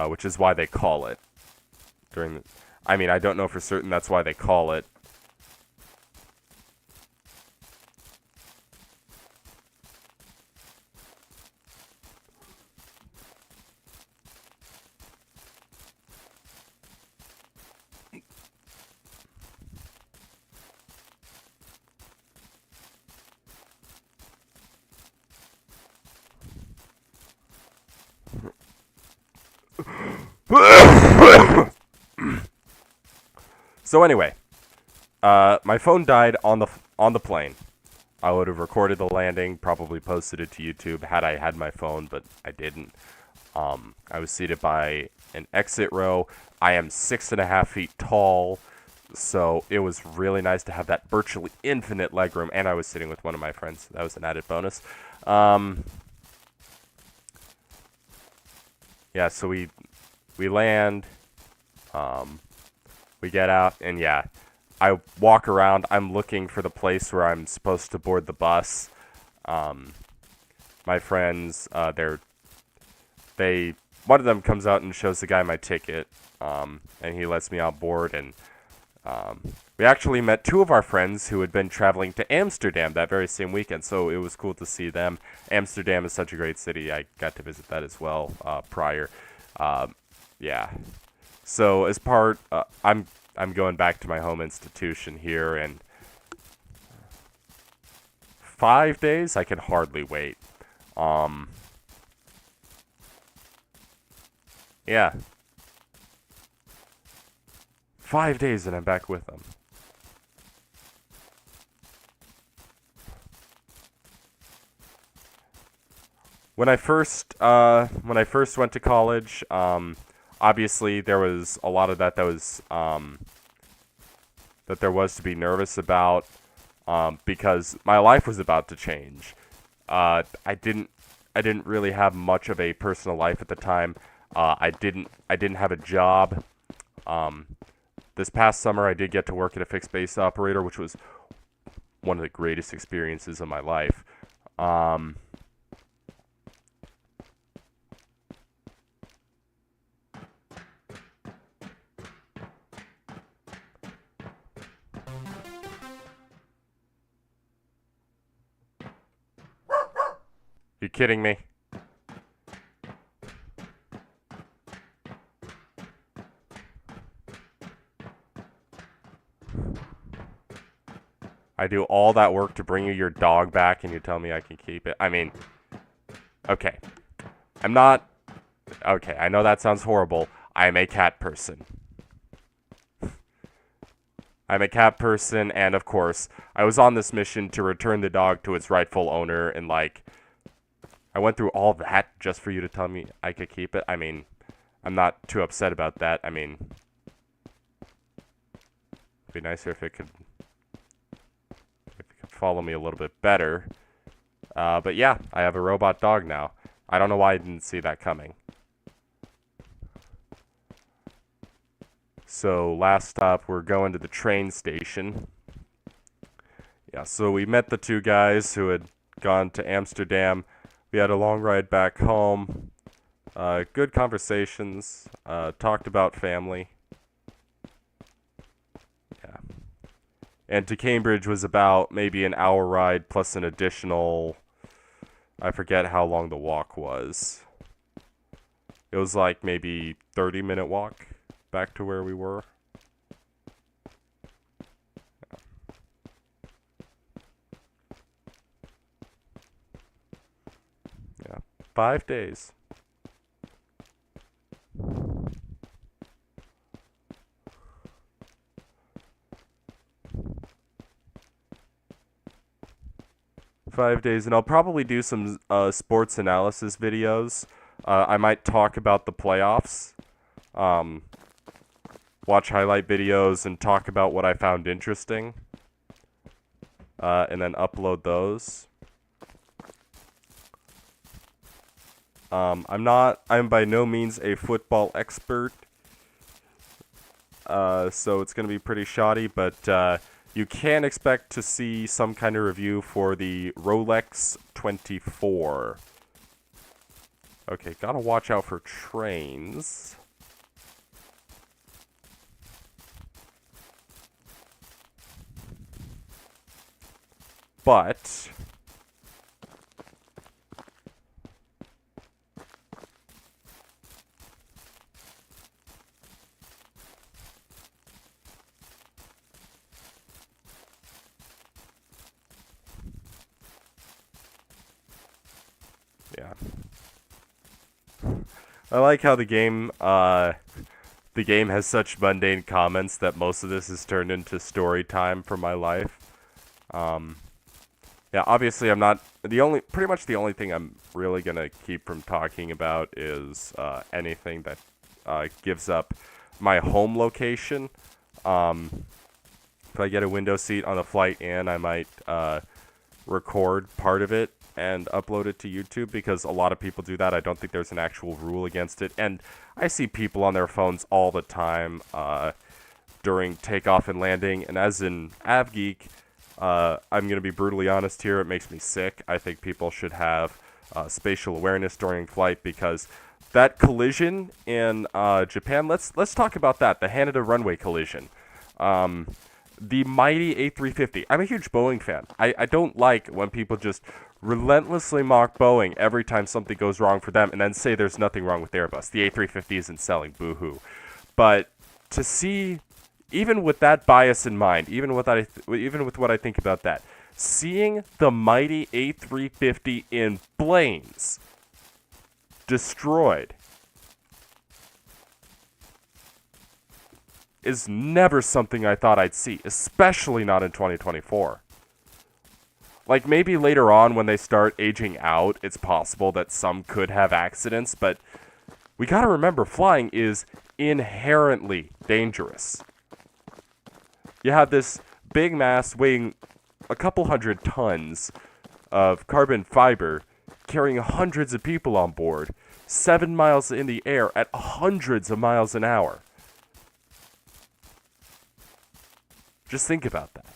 which is why they call it I mean, I don't know for certain that's why they call it. So anyway, my phone died on the plane. I would have recorded the landing, probably posted it to YouTube had I had my phone, but I didn't. I was seated by an exit row. I am 6.5 feet tall, so it was really nice to have that virtually infinite legroom, and I was sitting with one of my friends. So that was an added bonus. Yeah, so we land, we get out, and yeah, I walk around. I'm looking for the place where I'm supposed to board the bus. My friends, one of them comes out and shows the guy my ticket, and he lets me on board. And we actually met two of our friends who had been traveling to Amsterdam that very same weekend, so it was cool to see them. Amsterdam is such a great city. I got to visit that as well prior. Yeah. So as part, I'm going back to my home institution here, and 5 days I can hardly wait. Yeah. 5 days and I'm back with them. When I first went to college, obviously there was a lot of that there was to be nervous about, because my life was about to change. I didn't really have much of a personal life at the time. I didn't have a job. This past summer, I did get to work at a fixed base operator, which was one of the greatest experiences of my life. You kidding me? I do all that work to bring you your dog back, and you tell me I can keep it. I mean, okay. I'm not. Okay, I know that sounds horrible. I'm a cat person. I'm a cat person, and of course, I was on this mission to return the dog to its rightful owner, and like, I went through all that just for you to tell me I could keep it. I mean, I'm not too upset about that. I mean, it'd be nicer if it could follow me a little bit better. But yeah, I have a robot dog now. I don't know why I didn't see that coming. So last stop, we're going to the train station. Yeah, so we met the two guys who had gone to Amsterdam. We had a long ride back home. Good conversations. Talked about family. Yeah. And to Cambridge was about maybe an hour ride plus an additional... I forget how long the walk was. It was like maybe 30-minute walk back to where we were. Yeah. 5 days. And I'll probably do some sports analysis videos. I might talk about the playoffs, watch highlight videos, and talk about what I found interesting, and then upload those. I'm by no means a football expert, so it's going to be pretty shoddy, but you can expect to see some kind of review for the Rolex 24. Okay, gotta watch out for trains. But... yeah. I like how the game has such mundane comments that most of this is turned into story time for my life. Um, yeah, obviously I'm not pretty much the only thing I'm really gonna keep from talking about is anything that gives up my home location. Um, if I get a window seat on a flight in, I might record part of it and upload it to YouTube because a lot of people do that. I don't think there's an actual rule against it. And I see people on their phones all the time during takeoff and landing. And as an av geek, I'm going to be brutally honest here. It makes me sick. I think people should have spatial awareness during flight because that collision in Japan. Let's talk about that. The Haneda runway collision. The mighty A350. I'm a huge Boeing fan. I don't like when people just relentlessly mock Boeing every time something goes wrong for them and then say there's nothing wrong with Airbus. The A350 isn't selling, boo-hoo. But to see, even with that bias in mind, even with what I think about that, seeing the mighty A350 in flames destroyed is never something I thought I'd see, especially not in 2024. Like, maybe later on when they start aging out, it's possible that some could have accidents, but we gotta remember flying is inherently dangerous. You have this big mass weighing a couple hundred tons of carbon fiber carrying hundreds of people on board, 7 miles in the air at hundreds of miles an hour. Just think about that.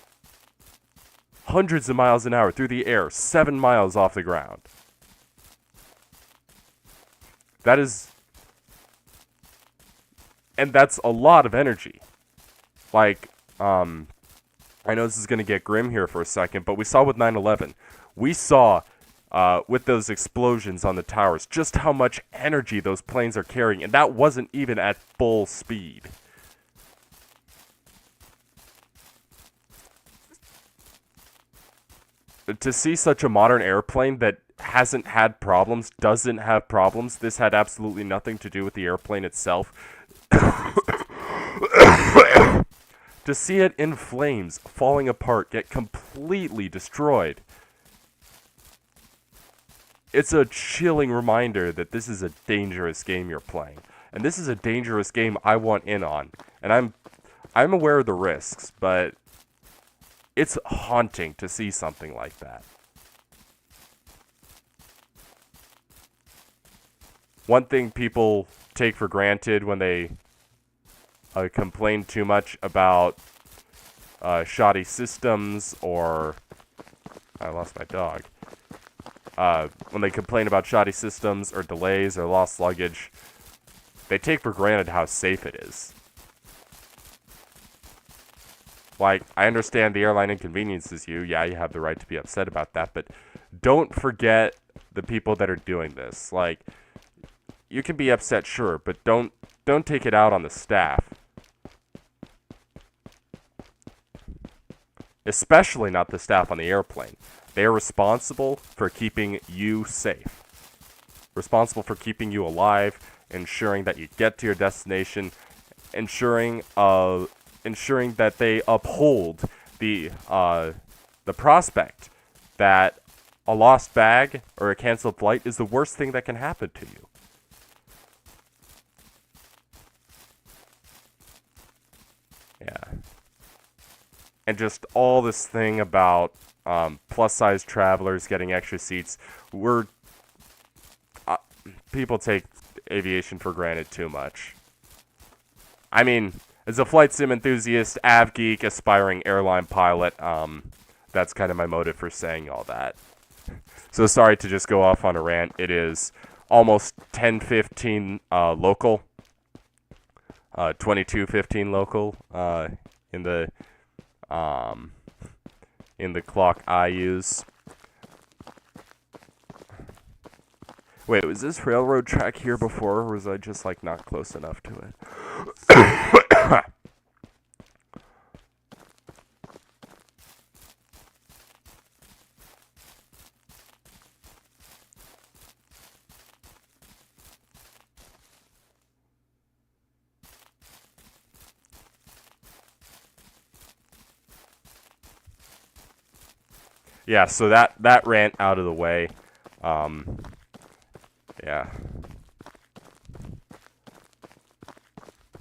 Hundreds of miles an hour through the air, 7 miles off the ground. That is... And that's a lot of energy. Like, I know this is going to get grim here for a second, but we saw with 9/11. We saw, with those explosions on the towers, just how much energy those planes are carrying, and that wasn't even at full speed. To see such a modern airplane that hasn't had problems, doesn't have problems, this had absolutely nothing to do with the airplane itself. To see it in flames, falling apart, get completely destroyed. It's a chilling reminder that this is a dangerous game you're playing. And this is a dangerous game I want in on. And I'm aware of the risks, but it's haunting to see something like that. One thing people take for granted when they complain too much about shoddy systems or... I lost my dog. When they complain about shoddy systems or delays or lost luggage, they take for granted how safe it is. Like, I understand the airline inconveniences you. Yeah, you have the right to be upset about that, but don't forget the people that are doing this. Like, you can be upset, sure, but don't take it out on the staff. Especially not the staff on the airplane. They are responsible for keeping you safe. Responsible for keeping you alive, ensuring that you get to your destination, ensuring that they uphold the prospect that a lost bag or a canceled flight is the worst thing that can happen to you. Yeah. And just all this thing about plus-size travelers getting extra seats. People take aviation for granted too much. I mean, as a flight sim enthusiast, av geek, aspiring airline pilot, that's kind of my motive for saying all that. So sorry to just go off on a rant. It is almost 10:15 local, 22:15 local in the clock I use. Wait, was this railroad track here before, or was I just like not close enough to it? Yeah, so that rant out of the way. Um, yeah.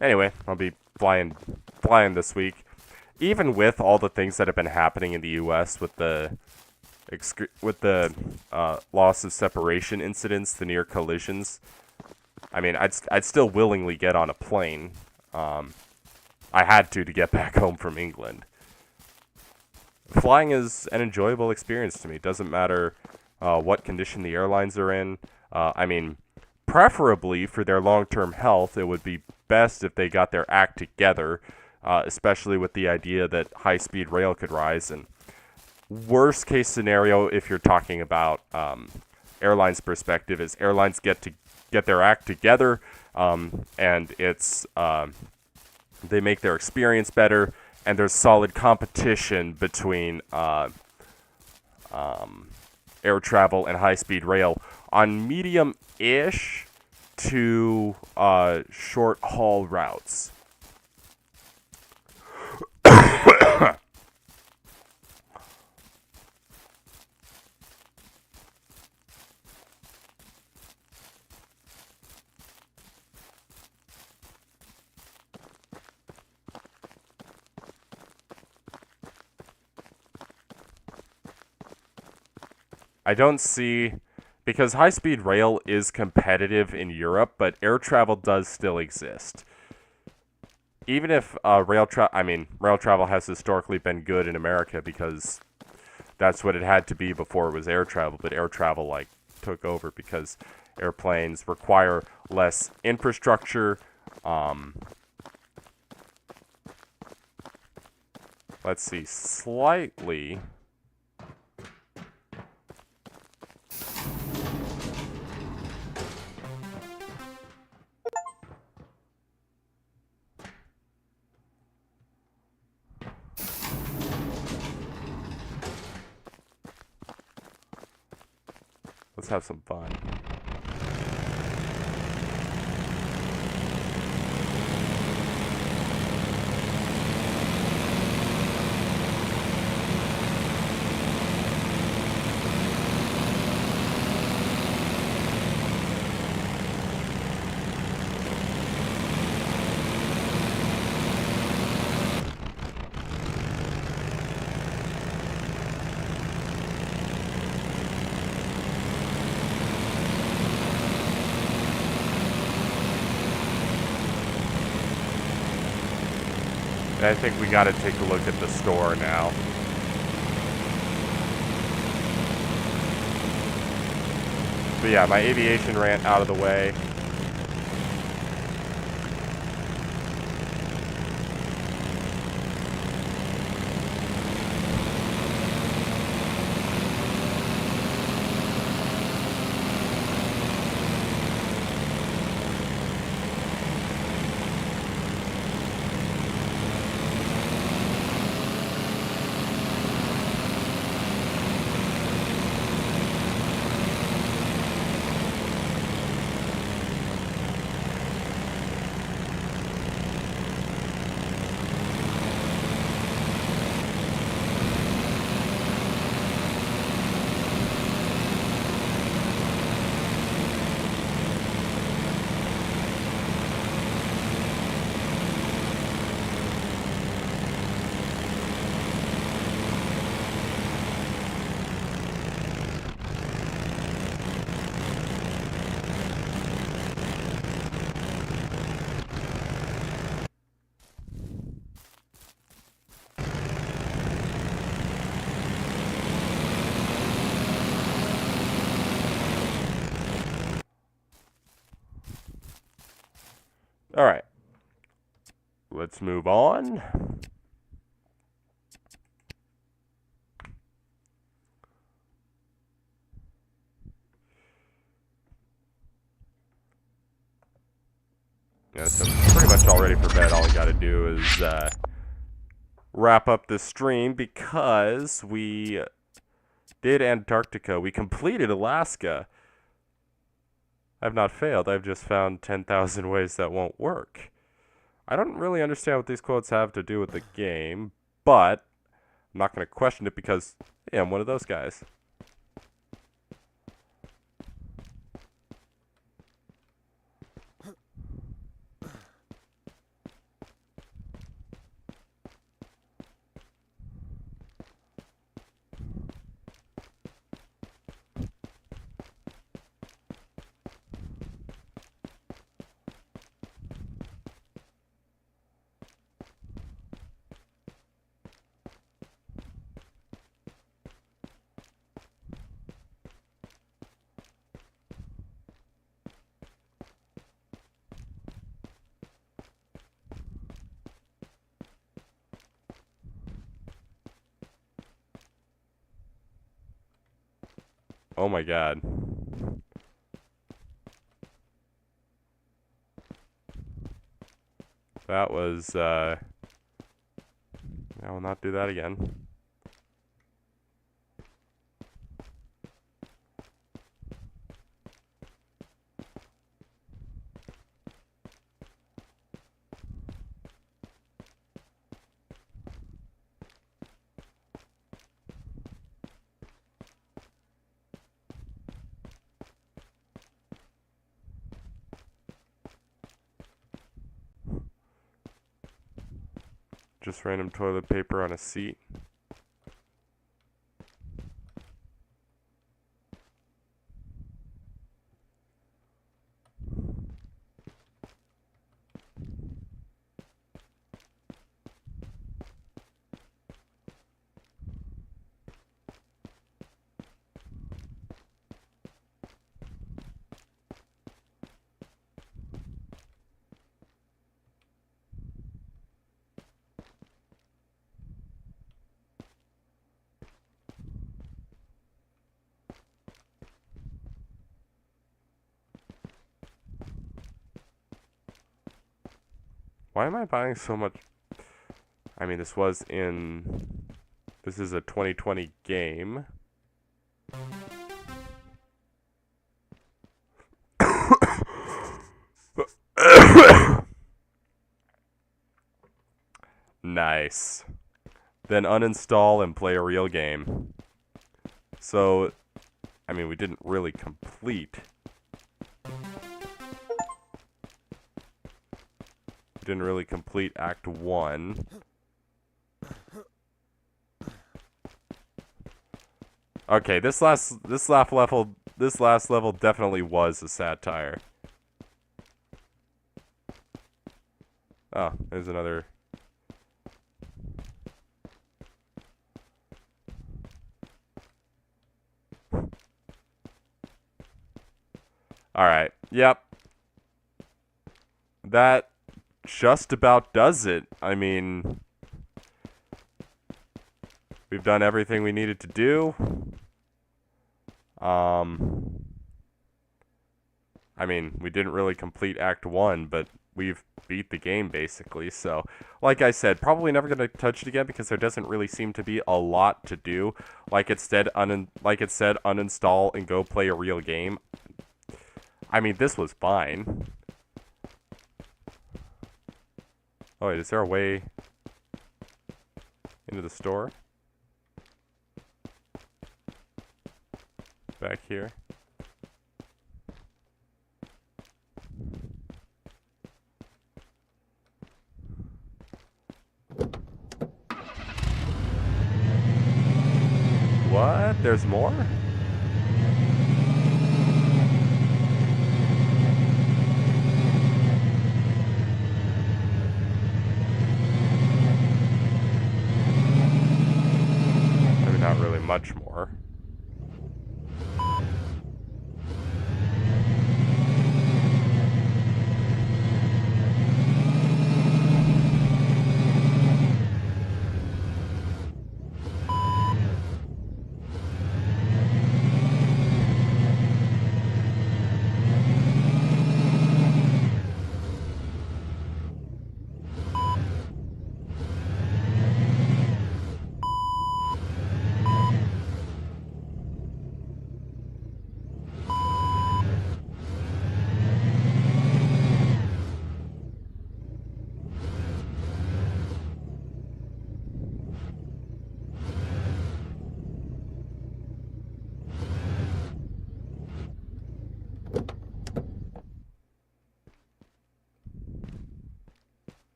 Anyway, I'll be flying this week. Even with all the things that have been happening in the U.S. with the loss of separation incidents, the near collisions, I mean, I'd still willingly get on a plane. Um, I had to get back home from England. Flying is an enjoyable experience to me. It doesn't matter what condition the airlines are in. I mean, preferably for their long-term health, it would be best if they got their act together, especially with the idea that high-speed rail could rise. And worst case scenario, if you're talking about airlines' perspective, is airlines get their act together, and it's they make their experience better, and there's solid competition between air travel and high-speed rail on medium-ish to short-haul routes. I don't see, because high-speed rail is competitive in Europe, but air travel does still exist. Even if rail travel has historically been good in America because that's what it had to be before it was air travel, but air travel like took over because airplanes require less infrastructure. Um, let's see, slightly. Let's have some fun. And I think we got to take a look at the store now. But yeah, my aviation rant out of the way. All right. Let's move on. Yeah, so I'm pretty much all ready for bed. All we got to do is wrap up the stream because we did Antarctica. We completed Alaska. I've not failed. I've just found 10,000 ways that won't work. I don't really understand what these quotes have to do with the game, but I'm not going to question it because, yeah, I'm one of those guys. Oh my god. That was, I will not do that again. Just random toilet paper on a seat. Why am I buying so much? I mean, this is a 2020 game. Nice. Then uninstall and play a real game. So, I mean, we didn't really complete. We didn't really complete Act 1. Okay, this last level definitely was a satire. Oh, there's another. Alright, yep. That just about does it. I mean, we've done everything we needed to do. I mean, we didn't really complete Act 1, but we've beat the game, basically. So, like I said, probably never going to touch it again because there doesn't really seem to be a lot to do. Like it said, uninstall and go play a real game. I mean, this was fine. Oh, wait, is there a way into the store? Back here. What? There's more? Maybe not really much more.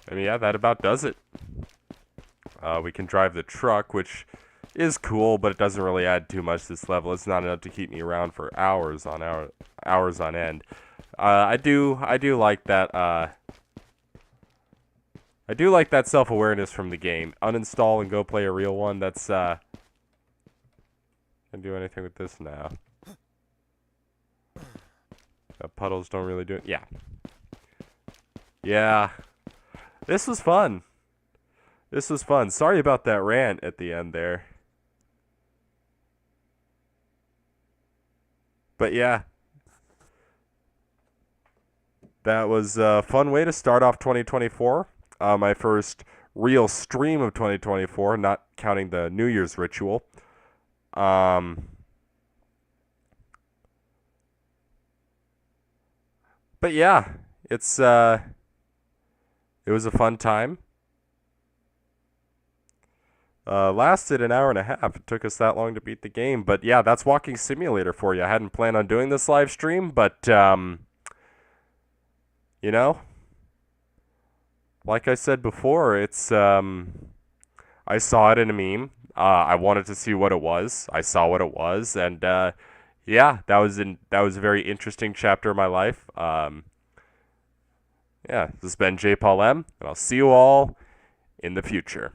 And yeah, that about does it. We can drive the truck, which is cool, but it doesn't really add too much to this level. It's not enough to keep me around for hours on end. I do like that. I do like that self-awareness from the game. Uninstall and go play a real one. That's Can I do anything with this now? Puddles don't really do it. Yeah. Yeah. This was fun. This was fun. Sorry about that rant at the end there. But yeah, that was a fun way to start off 2024. My first real stream of 2024, not counting the New Year's ritual. Um, but yeah, it was a fun time. Lasted an hour and a half. It took us that long to beat the game. But yeah, that's Walking Simulator for you. I hadn't planned on doing this live stream, but you know, like I said before, I saw it in a meme. I wanted to see what it was. I saw what it was, and yeah, that was a very interesting chapter of my life. Yeah, this has been J. Paul M, and I'll see you all in the future.